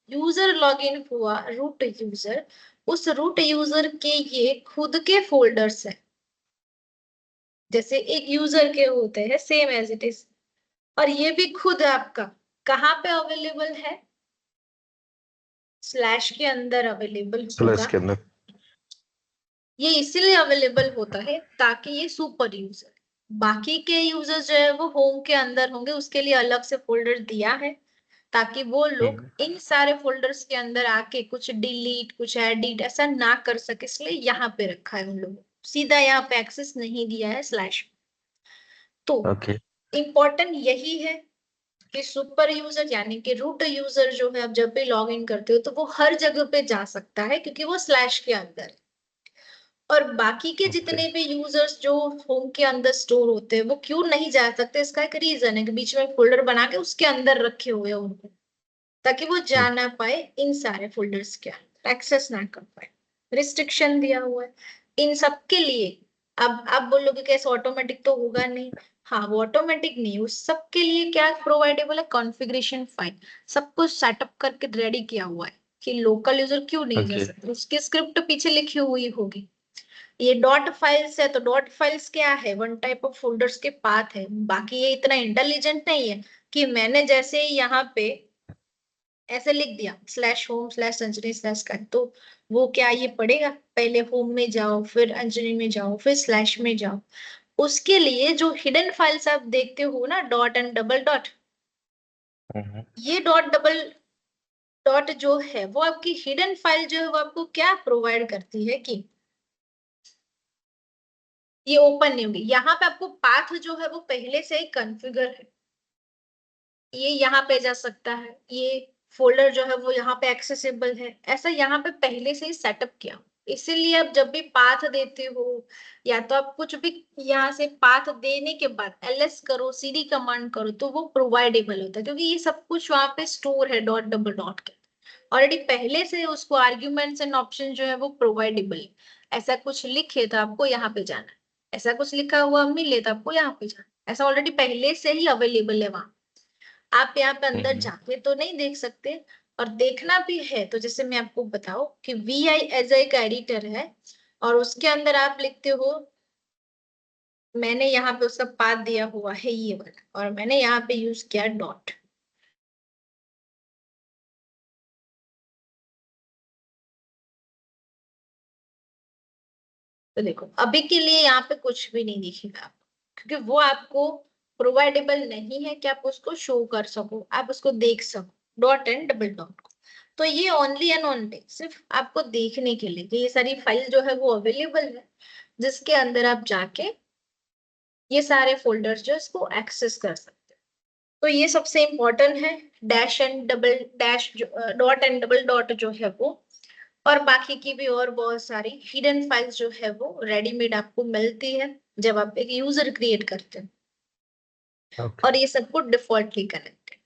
यूजर लॉगिन हुआ रूट यूजर, उस रूट यूजर के ये खुद के फोल्डर्स है, जैसे एक यूजर के होते हैं सेम एज इट इज, और ये भी खुद आपका कहाँ पे अवेलेबल है, स्लैश के अंदर अवेलेबल स्लैश होगा। के अंदर ये इसीलिए अवेलेबल होता है ताकि ये सुपर यूजर, बाकी के यूजर जो है वो होम के अंदर होंगे, उसके लिए अलग से फोल्डर दिया है ताकि वो लोग इन सारे फोल्डर्स के अंदर आके कुछ डिलीट कुछ एडिट ऐसा ना कर सके, इसलिए यहाँ पे रखा है उन लोगों। सीधा यहाँ पे एक्सेस नहीं दिया है स्लैश। तो ओके इम्पोर्टेंट यही है कि सुपर यूजर यानी कि रूट यूजर जो है, आप जब भी लॉग इन करते हो तो वो हर जगह पे जा सकता है क्योंकि वो स्लैश के अंदर है। और बाकी के ओके जितने भी यूजर्स जो होम के अंदर स्टोर होते हैं वो क्यों नहीं जा सकते, इसका एक रीजन है कि बीच में फोल्डर बना के उसके अंदर रखे हुए हैं उनको, ताकि वो जा ना पाए इन सारे फोल्डर्स के अंदर, एक्सेस ना कर पाए। रिस्ट्रिक्शन दिया हुआ है इन सब के लिए। अब आप बोलोगे कैसे, ऑटोमेटिक तो होगा नहीं। हाँ, वो ऑटोमेटिक नहीं, उस सब के लिए क्या प्रोवाइडेबल है, कॉन्फ़िगरेशन फाइल। सब कुछ सेटअप करके रेडी किया हुआ है कि लोकल यूजर क्यों नहीं जा ओके सकते, उसकी स्क्रिप्ट पीछे लिखी हुई होगी। ये डॉट फाइल्स है तो डॉट फाइल्स क्या है, वन टाइप ऑफ फोल्डर्स के पाथ है। बाकी ये इतना इंटेलिजेंट नहीं है कि मैंने जैसे ही यहाँ पे ऐसे लिख दिया slash home slash Anjani slash का, तो वो क्या ये पढ़ेगा, पहले होम में जाओ फिर अंजनी में जाओ फिर स्लैश में जाओ। उसके लिए जो हिडन फाइल्स आप देखते हो ना, डॉट एंड डबल डॉट, ये डॉट डबल डॉट जो है वो आपकी हिडन फाइल जो है वो आपको क्या प्रोवाइड करती है कि ये ओपन नहीं होगी। यहाँ पे आपको पाथ जो है वो पहले से ही कॉन्फ़िगर है, ये यहाँ पे जा सकता है, ये फोल्डर जो है वो यहाँ पे एक्सेसिबल है, ऐसा यहाँ पे पहले से ही सेटअप किया। इसीलिए आप जब भी पाथ देते हो या तो आप कुछ भी यहाँ से पाथ देने के बाद ls करो, cd कमांड करो, तो वो प्रोवाइडेबल होता है क्योंकि ये सब कुछ वहां पे स्टोर है डॉट डबल डॉट के ऑलरेडी पहले से। उसको आर्ग्यूमेंट्स एंड ऑप्शन जो है वो प्रोवाइडेबल है। ऐसा कुछ लिखे तो आपको यहाँ पे जाना है, ऐसा कुछ लिखा हुआ मिले तो आपको यहाँ पे जाना है, ऐसा ऑलरेडी पहले से ही अवेलेबल है वहां। आप यहाँ पे अंदर जाके तो नहीं देख सकते, और देखना भी है तो जैसे मैं आपको बताऊं कि VI एज एक एडिटर है और उसके अंदर आप लिखते हो, मैंने यहाँ पे उसका पाथ दिया हुआ है ये वाला, और मैंने यहाँ पे यूज किया डॉट। तो देखो अभी के लिए यहाँ पे कुछ भी नहीं दिखेगा आपको, क्योंकि वो आपको प्रोवाइडेबल नहीं है कि आप उसको शो कर सको, आप उसको देख सको डॉट एंड डबल डॉट को। तो ये ओनली एंड ओनली सिर्फ आपको देखने के लिए कि ये सारी फाइल जो है वो अवेलेबल है, जिसके अंदर आप जाके ये सारे फोल्डर्स जो इसको एक्सेस कर सकते हो। तो ये सबसे इम्पोर्टेंट है, डैश एंड डबल डैश जो डॉट एंड डबल डॉट जो है वो। और बाकी की भी और बहुत सारी हिडन फाइल्स जो है वो रेडीमेड आपको मिलती है जब आप एक यूजर क्रिएट करते हैं, ओके और ये सब कुछ डिफॉल्टली कनेक्टेड।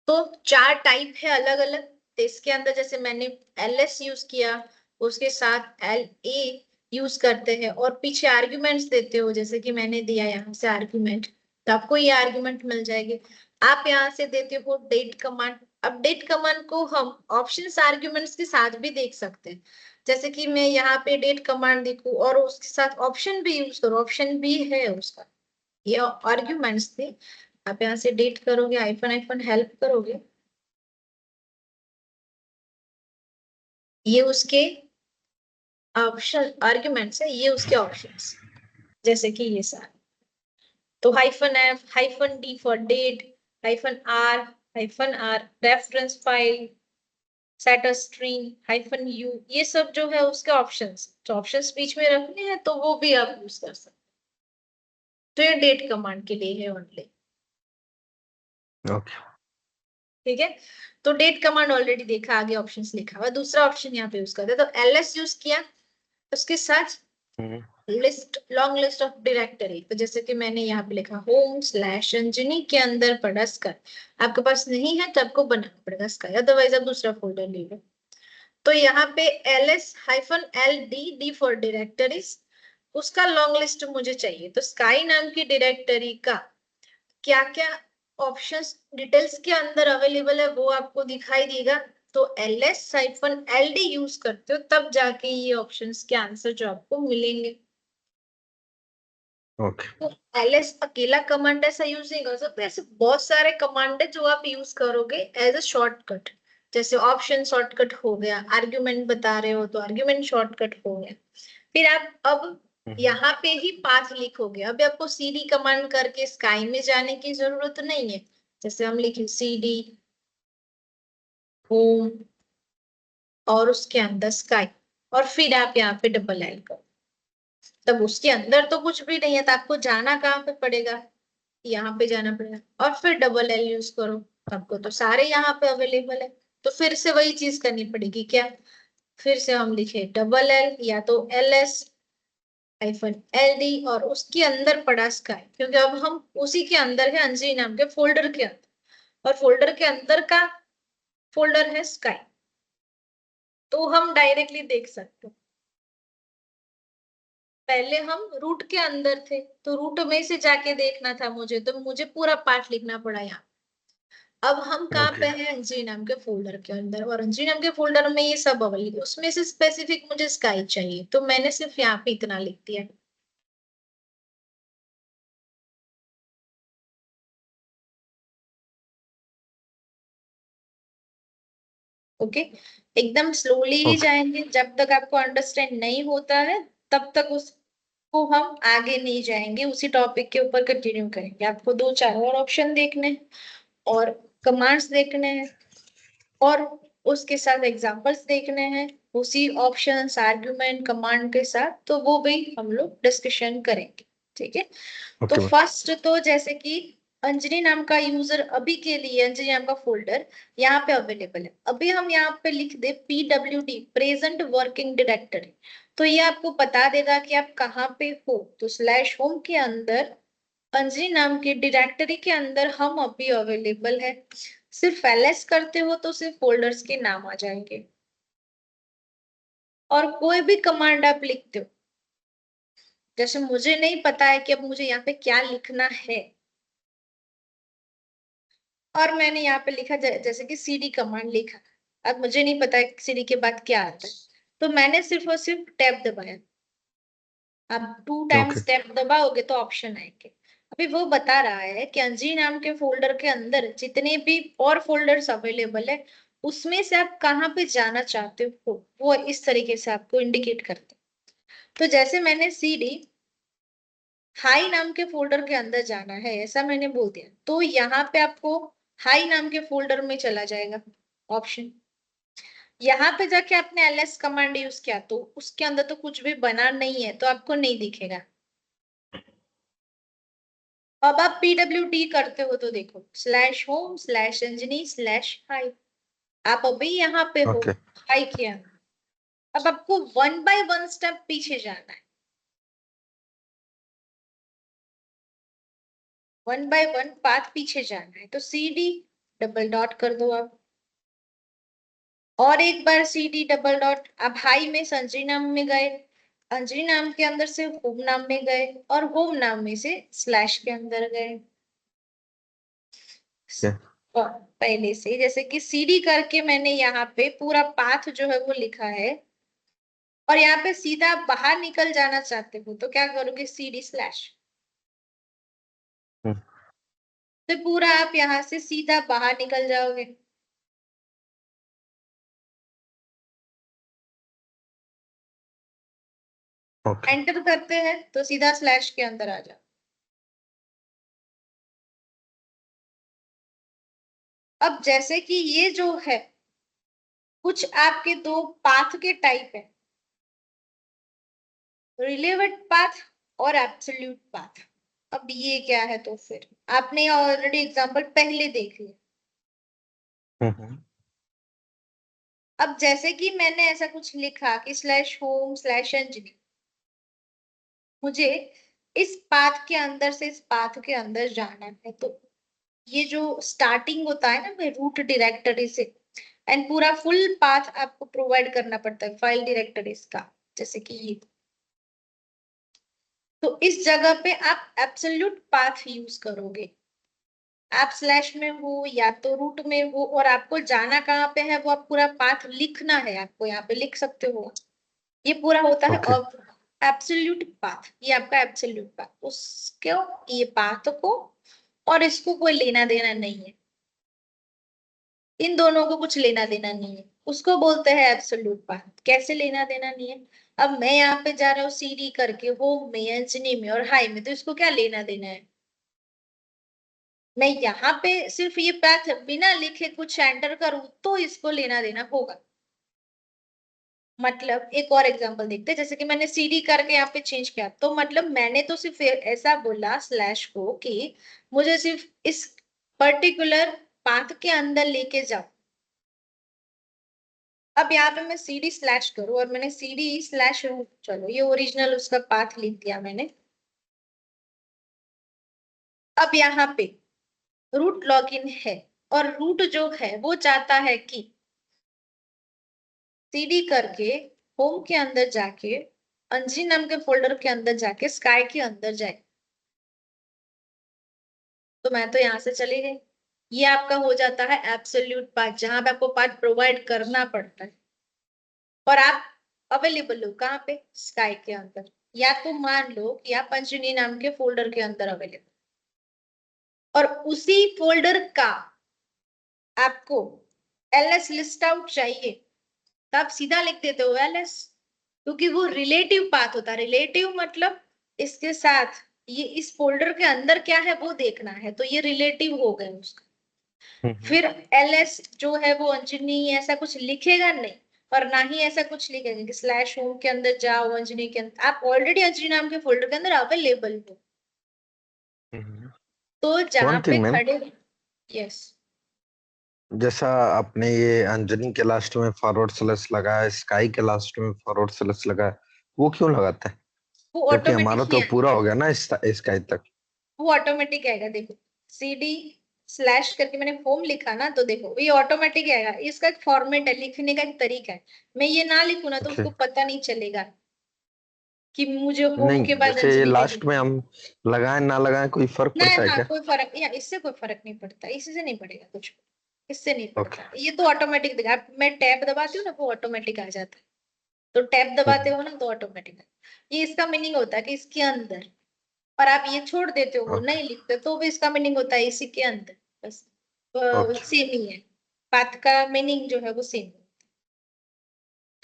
तो चार टाइप है अलग अलग। तो इसके अंदर जैसे मैंने ls यूज किया, उसके साथ la यूज करते हैं और पीछे आर्ग्यूमेंट्स देते हो, जैसे कि मैंने दिया यहाँ से आर्ग्यूमेंट, तो आपको ये आर्ग्यूमेंट मिल जाएगी। आप यहाँ से देते हो डेट कमांड। अब डेट कमांड को हम ऑप्शंस आर्ग्यूमेंट्स के साथ भी देख सकते हैं, जैसे कि मैं यहाँ पे डेट कमांड देखूं और उसके साथ ऑप्शन भी यूज करूं, ऑप्शन भी है उसका, ये आर्ग्यूमेंट्स थे। आप यहाँ से डेट करोगे, आइफन आइफन हेल्प करोगे, ये उसके ऑप्शन आर्ग्यूमेंट्स है, ये उसके ऑप्शंस, जैसे कि ये सारे। तो hyphen F, hyphen D for date, hyphen R reference file, set a string, hyphen U, ये सब जो है उसके ऑप्शंस। तो ऑप्शंस बीच में रखने हैं तो वो भी आप यूज कर सकते हैं। तो ये डेट कमांड के लिए है ओनली। ओके ठीक है, तो डेट कमांड ऑलरेडी देखा, आगे ऑप्शंस लिखा हुआ। दूसरा ऑप्शन यहाँ पे यूज करते हैं, तो ls यूज किया, उसके साथ list, long list of directory. तो जैसे कि मैंने यहाँ पे लिखा होम स्लैश अंजनी के अंदर पड़ा स्काई, आपके पास नहीं है तो आपको बनाना पड़ेगा स्काई, अदरवाइज आप दूसरा फोल्डर ले लो। तो यहाँ पे ls hyphen ld, D for directories, उसका लॉन्ग लिस्ट मुझे चाहिए। तो स्काई नाम की डायरेक्टरी का क्या क्या ऑप्शंस डिटेल्स के अंदर अवेलेबल है वो आपको दिखाई देगा। तो ls-ld यूज करते हो तब जाके ये ऑप्शंस के आंसर जो आपको मिलेंगे। ओके तो ls अकेला कमांड ऐसा यूज नहीं कर सकते, ऐसे बहुत सारे कमांड है जो आप यूज करोगे एज अ शॉर्टकट। जैसे ऑप्शन शॉर्टकट हो गया, आर्ग्यूमेंट बता रहे हो तो आर्ग्यूमेंट शॉर्टकट हो गया। फिर आप अब यहाँ पे ही पाथ लिखोगे, अभी आपको cd कमांड करके स्काई में जाने की जरूरत नहीं है। जैसे हम लिखे cd होम और उसके अंदर स्काई, और फिर आप यहाँ पे डबल एल करो। तब उसके अंदर तो कुछ भी नहीं है, तो आपको जाना कहाँ पे पड़ेगा, यहाँ पे जाना पड़ेगा, और फिर डबल एल यूज करो। आपको तो सारे यहाँ पे अवेलेबल है, तो फिर से वही चीज करनी पड़ेगी क्या, फिर से हम लिखे डबल एल या तो L S hyphen L D और उसके अंदर पड़ा स्काई, क्योंकि अब हम उसी के अंदर है, अंजलि नाम के फोल्डर के अंदर, और फोल्डर के अंदर का फोल्डर है स्काई, तो हम डायरेक्टली देख सकते हैं। पहले हम रूट के अंदर थे, तो रूट में से जाके देखना था मुझे, तो मुझे पूरा पाठ लिखना पड़ा यहाँ। अब हम कहाँ पे ओके हैं, अंजलि नाम के फोल्डर के अंदर, और अंजलि नाम के फोल्डर में ये सब अवेलेबल, उसमें से स्पेसिफिक मुझे स्काई चाहिए, तो मैंने सिर्फ यहाँ पे इतना लिख दिया। ओके, एकदम स्लोली ही ओके जाएंगे, जब तक आपको अंडरस्टैंड नहीं होता है तब तक उसको हम आगे नहीं जाएंगे, उसी टॉपिक के ऊपर कंटिन्यू करेंगे। आपको दो चार और ऑप्शन देखने हैं, और कमांड्स देखने हैं, और उसके साथ एग्जांपल्स देखने हैं, उसी ऑप्शंस आर्गुमेंट कमांड के साथ, तो वो भी हम लोग डिस्कशन करेंगे। ठीक है, तो ओके मैम फर्स्ट तो जैसे कि अंजलि नाम का यूजर अभी के लिए, अंजलि नाम का फोल्डर यहाँ पे अवेलेबल है, अभी हम यहाँ पे लिख दे PWD प्रेजेंट वर्किंग डायरेक्टरी, तो ये आपको बता देगा कि आप कहाँ पे हो। तो स्लैश होम के अंदर अंजलि नाम की डायरेक्टरी के अंदर हम अभी अवेलेबल है। सिर्फ एलएस करते हो तो सिर्फ फोल्डर्स के नाम आ जाएंगे, और कोई भी कमांड आप लिखते हो, जैसे मुझे नहीं पता है कि अब मुझे यहाँ पे क्या लिखना है, और मैंने यहाँ पे लिखा जैसे कि सीडी कमांड लिखा, अब मुझे नहीं पता है सीडी के बाद क्या आता है, तो मैंने सिर्फ और सिर्फ टैब दबाया। आप 2 टाइम्स ओके टैब दबाओगे तो ऑप्शन आएंगे। अभी वो बता रहा है कि अंजी नाम के फोल्डर के अंदर जितने भी और फोल्डर्स अवेलेबल है, उसमें से आप कहाँ पे जाना चाहते हो, वो इस तरीके से आपको इंडिकेट करते हैं। तो जैसे मैंने सीडी हाई नाम के फोल्डर के अंदर जाना है ऐसा मैंने बोल दिया, तो यहाँ पे आपको हाई नाम के फोल्डर में चला जाएगा ऑप्शन। यहाँ पे जाके आपने ls कमांड यूज किया, तो उसके अंदर तो कुछ भी बना नहीं है, तो आपको नहीं दिखेगा। अब आप PWD करते हो तो देखो slash home slash Anjani slash high, आप अभी यहाँ पे हो ओके हाई के अंदर। अब आपको 1 बाय 1 स्टेप पीछे जाना है, 1 बाय 1 पाथ पीछे जाना है, तो CD डबल डॉट कर दो आप, और एक बार CD डबल डॉट, आप हाई में संजय नाम में गए, अंजलि नाम के अंदर से होम नाम में गए, और होम नाम में से स्लैश के अंदर गए। और पहले से जैसे कि CD करके मैंने यहाँ पे पूरा पाथ जो है वो लिखा है, और यहाँ पे सीधा बाहर निकल जाना चाहते हो तो क्या करोगे, CD स्लैश, तो पूरा आप यहाँ से सीधा बाहर निकल जाओगे। ओके एंटर करते हैं तो सीधा स्लैश के अंदर आ जाओ। अब जैसे कि ये जो है कुछ आपके दो पाथ के टाइप है, रिलेवेंट पाथ और एब्सोल्यूट पाथ। अब ये क्या है, तो फिर आपने ऑलरेडी एग्जांपल पहले देख लिया। हम्म अब जैसे कि मैंने ऐसा कुछ लिखा कि स्लैश होम स्लैश अंजनी, मुझे इस पाथ के अंदर से इस पाथ के अंदर जाना है, तो ये जो स्टार्टिंग होता है ना भाई रूट डायरेक्टरी से, एंड पूरा फुल पाथ आपको प्रोवाइड करना पड़ता है फाइल डायरेक्टरीज का, जैसे कि ये, तो इस जगह पे आप एब्सोल्यूट पाथ यूज करोगे। आप स्लैश में हो या तो रूट में हो, और आपको जाना कहाँ पे है वो आप पूरा पाथ लिखना है, आपको यहाँ पे लिख सकते हो। ये पूरा होता है ओके एब्सोल्यूट पाथ, ये आपका एब्सोल्यूट पाथ, उसको ये पाथ को और इसको कोई लेना देना नहीं है, इन दोनों को कुछ लेना देना नहीं है, उसको बोलते हैं एब्सोल्यूट पाथ। कैसे लेना देना नहीं है, अब मैं यहाँ पे जा रहा हूँ CD करके होम में अंजनी में और हाई में, तो इसको क्या लेना देना है, मैं यहाँ पे सिर्फ ये पाथ बिना लिखे कुछ एंटर करूं तो इसको लेना देना होगा। मतलब एक और एग्जांपल देखते हैं, जैसे कि मैंने सीडी करके यहाँ पे चेंज किया, तो मतलब मैंने तो सिर्फ ऐसा बोला स्लैश को कि मुझे सिर्फ इस पर्टिकुलर पाथ के अंदर लेके जाओ। अब यहाँ पे मैं सीडी स्लैश करूँ और मैंने सीडी स्लैश, चलो ये ओरिजिनल उसका पाथ लिख दिया मैंने। अब यहाँ पे रूट लॉगिन है और रूट जो है वो चाहता है कि सीडी करके होम के अंदर जाके अंजलि नाम के फोल्डर के अंदर जाके स्काई के अंदर जाए। तो मैं तो यहाँ से चली गई। ये आपका हो जाता है एब्सोल्यूट पाथ, जहां पे आपको पाथ प्रोवाइड करना पड़ता है और आप अवेलेबल हो कहाँ पे, स्काई के अंदर। या तो मान लो कि आप अंजनी नाम के फोल्डर के अंदर अवेलेबल, और उसी फोल्डर का आपको एलएस लिस्ट आउट चाहिए, तो आप सीधा लिख देते हो एलएस, क्योंकि वो रिलेटिव पाथ होता है। रिलेटिव मतलब इसके साथ ये इस फोल्डर के अंदर क्या है वो देखना है, तो ये रिलेटिव हो गए उसका। फिर एलएस जो है वो अंजनी ऐसा कुछ लिखेगा नहीं, और ना ही ऐसा कुछ लिखेगा कि स्लैश होम के अंदर जाओ अंजनी के अंदर। आप ऑलरेडी अंजनी नाम के फोल्डर के अंदर अवेलेबल हो, तो जहां वन पे थिंग मैम, खड़े। यस, जैसा आपने ये अंजनी के लास्ट में फॉरवर्ड स्लैश लगाया, स्काई के लास्ट में फॉरवर्ड स्लैश लगाया, वो क्यों लगाता है? वो जबकि ऑटोमेटिक हमारा ही तो है, पूरा हो गया ना स्काई तक। वो ऑटोमेटिक आएगा। देखो सीडी स्लैश करके मैंने होम लिखा ना, तो देखो ये ऑटोमेटिक आएगा। इसका एक फॉर्मेट है, लिखने का एक तरीका है। मैं ये ना लिखूं ना तो ओके। उसको पता नहीं चलेगा कि मुझे होम के नहीं, बाद जैसे ये अंजनी लास्ट में लिखना है। हम लगाए ना लगाए कोई फर्क ना पड़ता है ना, क्या? कोई फर्क, या इससे कोई फर्क नहीं पड़ता, इससे नहीं पड़ेगा कुछ, इससे नहीं ओके। पड़ता। ये तो ऑटोमेटिक देगा। मैं टैब दबाती हूँ ना, वो ऑटोमेटिक आ जाता है। तो टैब दबाते हो ना तो ऑटोमेटिक। ये इसका मीनिंग होता है कि इसके अंदर, और आप ये छोड़ देते हो ओके। नहीं लिखते तो भी इसका मीनिंग होता है इसी के अंदर। बस ओके। सेम ही है, बात का मीनिंग जो है वो सेम है।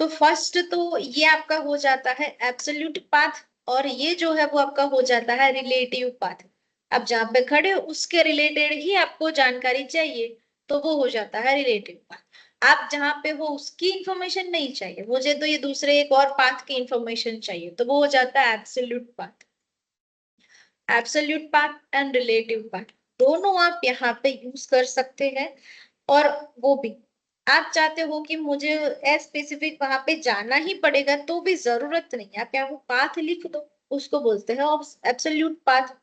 तो फर्स्ट तो ये आपका हो जाता है एब्सोल्यूट पाथ, और ये जो है वो आपका हो जाता है रिलेटिव पाथ। अब जहां पे खड़े हो उसके रिलेटेड ही आपको जानकारी चाहिए, तो वो हो जाता है रिलेटिव पाथ। आप जहां पे हो उसकी इंफॉर्मेशन नहीं चाहिए मुझे, तो ये दूसरे एक और पाथ की इंफॉर्मेशन चाहिए, तो वो हो जाता है absolute path. Absolute path and relative path दोनों आप यहाँ पे यूज कर सकते हैं। और वो भी आप चाहते हो कि मुझे स्पेसिफिक वहां पे जाना ही पड़ेगा, तो भी जरूरत नहीं है, आप यहाँ वो पाथ लिख दो, उसको बोलते हैं एब्सोल्यूट पाथ।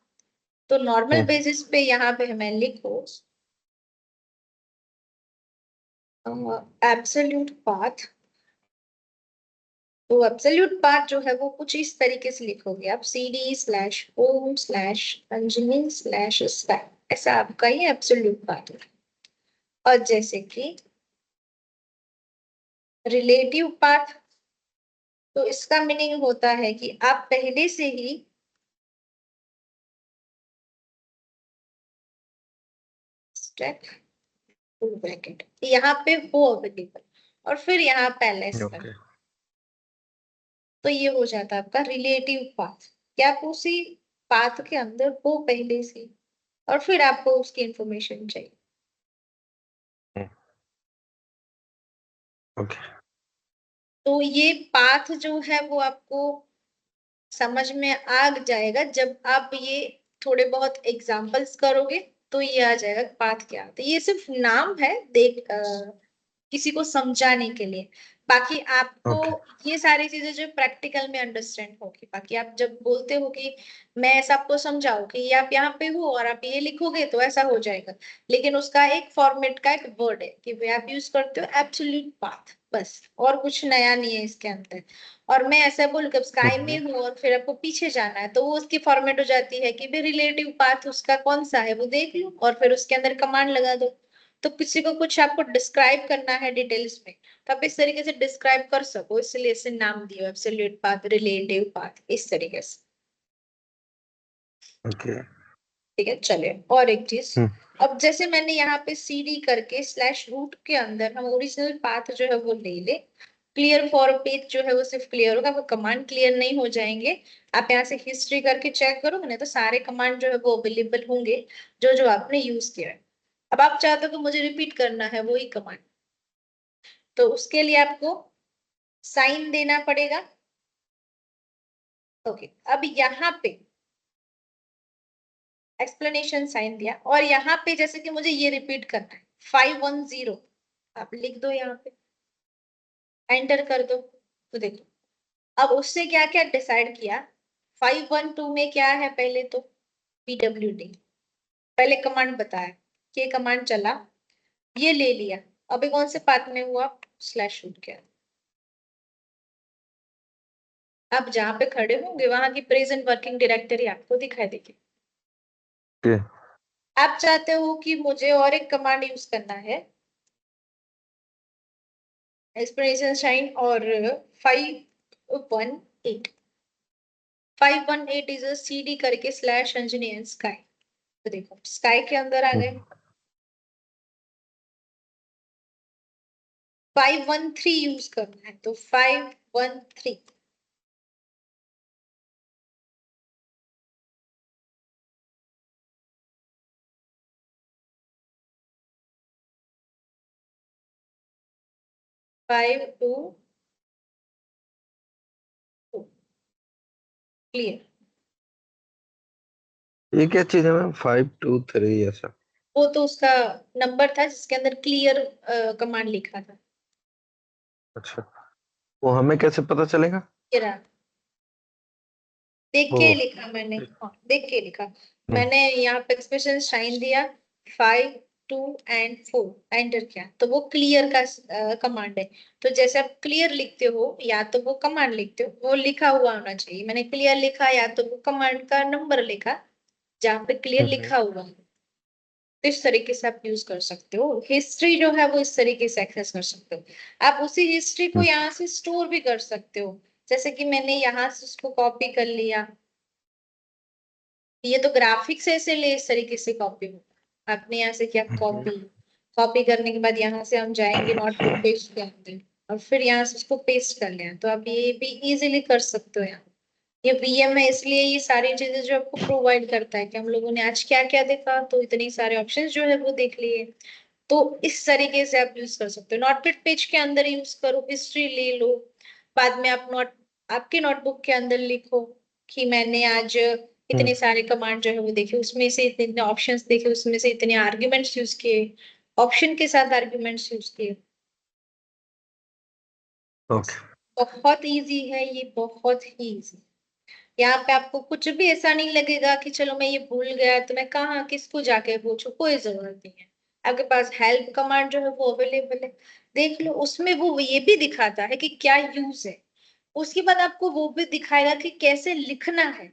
तो नॉर्मल हम्म। बेसिस पे यहाँ पे मैं लिखो एब्सोल्यूट पाथ। तो एब्सोल्यूट पाथ जो है वो कुछ इस तरीके से लिखोगे आप, cd slash home slash Anjani slash sky, ऐसा आपका ही एब्सोल्यूट पाथ है। और जैसे कि रिलेटिव पाथ, तो इसका मीनिंग होता है कि आप पहले से ही स्टेप फुल ब्रैकेट यहाँ पे हो अवेलेबल, और फिर यहाँ पैलेस का। ओके। तो ये हो जाता है आपका रिलेटिव पाथ, कि आप उसी पाथ के अंदर हो पहले से, और फिर आपको उसकी इंफॉर्मेशन चाहिए। ओके। तो ये पाथ जो है वो आपको समझ में आ जाएगा जब आप ये थोड़े बहुत एग्जाम्पल्स करोगे, तो ये आ जाएगा पाथ क्या होता है। ये सिर्फ नाम है देख किसी को समझाने के लिए। बाकी आपको ओके। ये सारी चीजें जो प्रैक्टिकल में अंडरस्टैंड होगी, बाकी आप जब बोलते हो कि मैं ऐसा आपको समझाऊं कि ये आप यहाँ पे हो और आप ये लिखोगे तो ऐसा हो जाएगा, लेकिन उसका एक फॉर्मेट का एक वर्ड है कि वे आप यूज करते हो एब्सोल्यूट पाथ, बस और कुछ नया नहीं है इसके अंदर। और मैं ऐसा बोल के स्काई में हम्म। हूँ और फिर आपको पीछे जाना है, तो वो उसकी फॉर्मेट हो जाती है कि भाई रिलेटिव पाथ उसका कौन सा है वो देख लो और फिर उसके अंदर कमांड लगा दो। तो किसी को कुछ आपको डिस्क्राइब करना है डिटेल्स में, तो आप इस तरीके से डिस्क्राइब कर सको, इसलिए इसे नाम दिया एब्सोल्यूट पाथ, रिलेटिव पाथ, इस तरीके से। ओके। ठीक है, चलिए और एक चीज। हम्म। अब जैसे मैंने यहाँ पे सीडी करके स्लैश रूट के अंदर हम ओरिजिनल पाथ जो है वो ले ले, क्लियर फॉर पेज जो है वो सिर्फ क्लियर होगा, वो कमांड क्लियर नहीं हो जाएंगे। आप यहाँ से हिस्ट्री करके चेक करो, नहीं तो सारे कमांड जो है वो अवेलेबल होंगे जो जो आपने यूज किया है। अब आप चाहते हो कि मुझे रिपीट करना है वही कमांड, तो उसके लिए आपको साइन देना पड़ेगा। ओके, अब यहाँ पे एक्सप्लेनेशन साइन दिया, और यहाँ पे जैसे कि मुझे ये रिपीट करना है 510, आप लिख दो यहाँ पे, एंटर कर दो। तो देखो अब उससे क्या क्या डिसाइड किया। 512 में क्या है, पहले तो PWD, पहले कमांड बताया, ये कमांड चला, ये ले लिया। अभी कौन से पाथ में हुआ, स्लैश रूट किया। आप जहां पे खड़े होंगे वहां की प्रेजेंट वर्किंग डायरेक्टरी आपको दिखाई देगी। Okay. आप चाहते हो कि मुझे और एक कमांड यूज करना है, एक्सप्रेशन साइन और 518, 518 इज अ CD करके स्लैश इंजीनियर स्काई। तो देखो स्काई के अंदर आ गए। 513 यूज करना है, तो 513, फाइव टू क्लियर। ये क्या चीज है मैम, 523 ऐसा? वो तो उसका नंबर था जिसके अंदर क्लियर कमांड लिखा था। अच्छा, वो हमें कैसे पता चलेगा? ये रहा, देख ओ। के लिखा मैंने, हाँ देख के लिखा। हम्म। मैंने यहाँ पे एक्सप्रेशन साइन दिया, 5 2 and 4, एंटर किया, तो वो क्लियर का कमांड है। तो जैसे आप क्लियर लिखते हो या तो वो कमांड लिखते हो, वो लिखा हुआ होना चाहिए। मैंने क्लियर लिखा या तो वो कमांड का नंबर लिखा जहाँ पे क्लियर हम्म। लिखा हुआ है। तो इस तरीके से आप यूज कर सकते हो, हिस्ट्री जो है वो इस तरीके से एक्सेस कर सकते हो। आप उसी हिस्ट्री को हम्म। यहाँ से स्टोर भी कर सकते हो। जैसे कि मैंने यहाँ से उसको कॉपी कर लिया, ये तो ग्राफिक्स ऐसे ले इस तरीके से कॉपी होगा। आपने यहाँ से क्या हम्म। कॉपी, कॉपी करने के बाद यहाँ से हम जाएंगे नोटबुक पेज के अंदर, और फिर यहाँ से उसको पेस्ट कर लिया, तो आप ये भी इजीली कर सकते हो यहाँ। ये VM है, इसलिए ये सारी चीजें जो आपको प्रोवाइड करता है कि हम लोगों ने आज क्या क्या देखा, तो इतनी सारे ऑप्शंस जो है वो देख लिए। तो इस तरीके से आप यूज कर सकते हो, नोटपैड पेज के अंदर यूज करो, हिस्ट्री ले लो, बाद में आप नोट आपके नोटबुक के अंदर लिखो कि मैंने आज हम्म। इतने सारे कमांड जो है वो देखे, उसमें से इतने इतने ऑप्शंस देखे, उसमें से इतने आर्ग्यूमेंट्स यूज किए, ऑप्शन के साथ आर्ग्यूमेंट्स यूज किए। ओके। बहुत इजी है ये, बहुत ही इजी। यहाँ पे आपको कुछ भी ऐसा नहीं लगेगा कि चलो मैं ये भूल गया तो मैं कहाँ किसको जाके पूछूं, कोई जरूरत नहीं है। आपके पास हेल्प कमांड जो है वो अवेलेबल है, देख लो। उसमें वो ये भी दिखाता है कि क्या यूज है, उसके बाद आपको वो भी दिखाएगा कि कैसे लिखना है,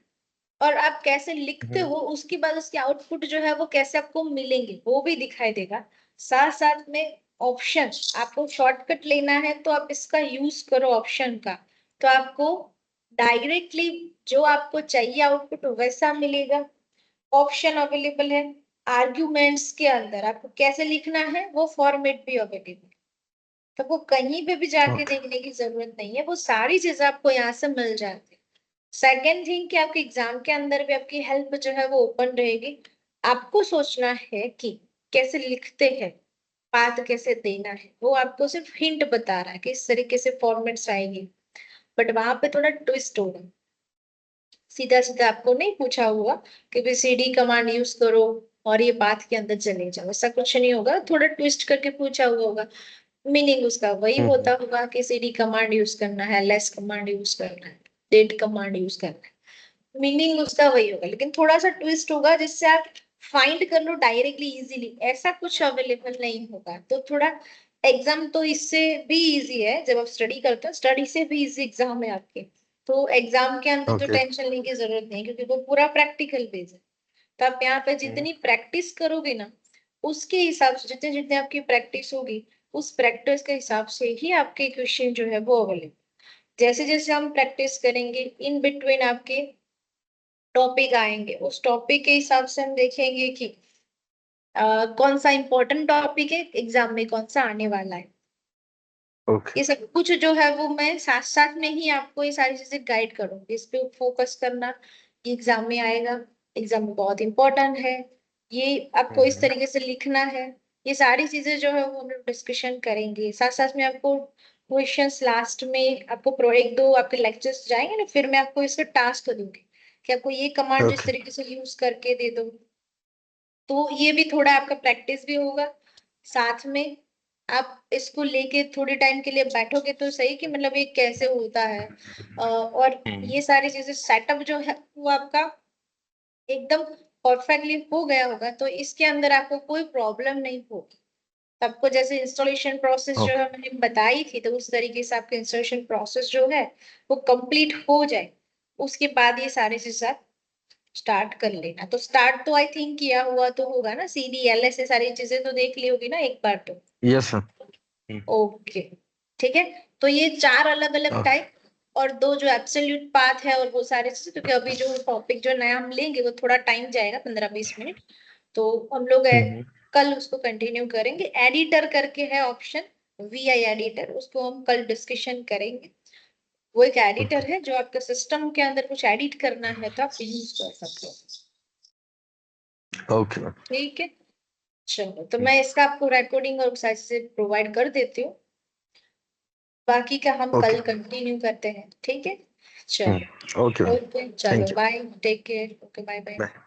और आप कैसे लिखते हम्म। हो उसके बाद उसके आउटपुट जो है वो कैसे आपको मिलेंगे वो भी दिखाई देगा। साथ साथ में ऑप्शन, आपको शॉर्टकट लेना है तो आप इसका यूज करो ऑप्शन का, तो आपको डायरेक्टली जो आपको चाहिए आउटपुट वैसा मिलेगा। ऑप्शन अवेलेबल है, आर्ग्यूमेंट्स के अंदर आपको कैसे लिखना है वो फॉर्मेट भी अवेलेबल, तो वो कहीं पे भी जाके ओके। देखने की जरूरत नहीं है, वो सारी चीजें आपको यहाँ से मिल जाती है। सेकेंड थिंग कि आपके एग्जाम के अंदर भी आपकी हेल्प जो है वो ओपन रहेगी। आपको सोचना है कि कैसे लिखते हैं, बात कैसे देना है, वो आपको सिर्फ हिंट बता रहा है कि इस तरीके से फॉर्मेट्स आएंगे, बट वहां पे थोड़ा ट्विस्ट होगा। सीधा सीधा आपको नहीं पूछा हुआ कि भी CD कमांड यूज करो और ये पाथ के अंदर चले जाओ, ऐसा कुछ नहीं होगा, थोड़ा ट्विस्ट करके पूछा हुआ होगा। मीनिंग उसका वही हम्म। होता होगा कि CD कमांड यूज करना है, लेस कमांड यूज करना है, डेट कमांड यूज करना है, मीनिंग उसका वही होगा, लेकिन थोड़ा सा ट्विस्ट होगा जिससे आप फाइंड कर लो डायरेक्टली इजीली, ऐसा कुछ अवेलेबल नहीं होगा। तो थोड़ा एग्जाम तो इससे भी इजी है, जब आप स्टडी करते हो स्टडी से भी इजी एग्जाम है आपके। तो एग्जाम के अंदर तो ओके। टेंशन लेने की जरूरत नहीं, क्योंकि वो पूरा प्रैक्टिकल बेस है। तो आप यहाँ पे हम्म। जितनी प्रैक्टिस करोगे ना, उसके हिसाब से जितने जितने आपकी प्रैक्टिस होगी, उस प्रैक्टिस के हिसाब से ही आपके क्वेश्चन जो है वो अवेलेबल। जैसे जैसे हम प्रैक्टिस करेंगे इन बिटवीन आपके टॉपिक आएंगे, उस टॉपिक के हिसाब से हम देखेंगे कि कौन सा इंपॉर्टेंट टॉपिक है एग्जाम में, कौन सा आने वाला है। ओके। ये सब कुछ जो है वो मैं साथ साथ में ही आपको ये सारी चीजें गाइड करूंगी, इस पे फोकस करना, ये एग्जाम में आएगा, एग्जाम में बहुत इंपॉर्टेंट है, ये आपको इस हम्म। तरीके से लिखना है। ये सारी चीजें जो है वो हम लोग डिस्कशन करेंगे, साथ साथ में आपको क्वेश्चंस लास्ट में आपको एक दो आपके लेक्चर्स जाएंगे ना, फिर मैं आपको इसका टास्क दूंगी कि आपको ये कमांड इस ओके। तरीके से यूज करके दे दो, तो ये भी थोड़ा आपका प्रैक्टिस भी होगा साथ में। आप इसको लेके थोड़े टाइम के लिए बैठोगे तो सही कि मतलब ये कैसे होता है, और ये सारी चीजें सेटअप जो है वो आपका एकदम परफेक्टली हो गया होगा, तो इसके अंदर आपको कोई प्रॉब्लम नहीं होगी। आपको जैसे इंस्टॉलेशन प्रोसेस जो ओके। है मैंने बताई थी, तो उस तरीके से आपका इंस्टॉलेशन प्रोसेस जो है वो कंप्लीट हो जाए, उसके बाद ये सारी चीजें आप स्टार्ट कर लेना। तो स्टार्ट तो आई थिंक किया हुआ तो होगा ना, CDLS से सारी चीजें तो देख ली होगी ना एक बार तो। Yes sir. ओके, ठीक है। तो ये चार अलग अलग ओके। टाइप और दो जो एब्सोल्यूट पाथ है और वो सारी चीजें, क्योंकि अभी जो टॉपिक जो नया हम लेंगे वो थोड़ा टाइम जाएगा, 15-20 मिनट, तो हम लोग कल उसको कंटिन्यू करेंगे। एडिटर करके है ऑप्शन, VI एडिटर, उसको हम कल डिस्कशन करेंगे। वो एक एडिटर है जो आपके सिस्टम के अंदर कुछ एडिट करना है तो आप यूज कर सकते हो। Okay ma'am. ठीक है, चलो तो मैं इसका आपको रिकॉर्डिंग और सारी चीजें प्रोवाइड कर देती हूँ, बाकी का हम ओके। कल कंटिन्यू करते हैं, ठीक है। चलो, ओके मैम। ओके, चलो thank you. Bye, take care, okay, bye bye. Bye.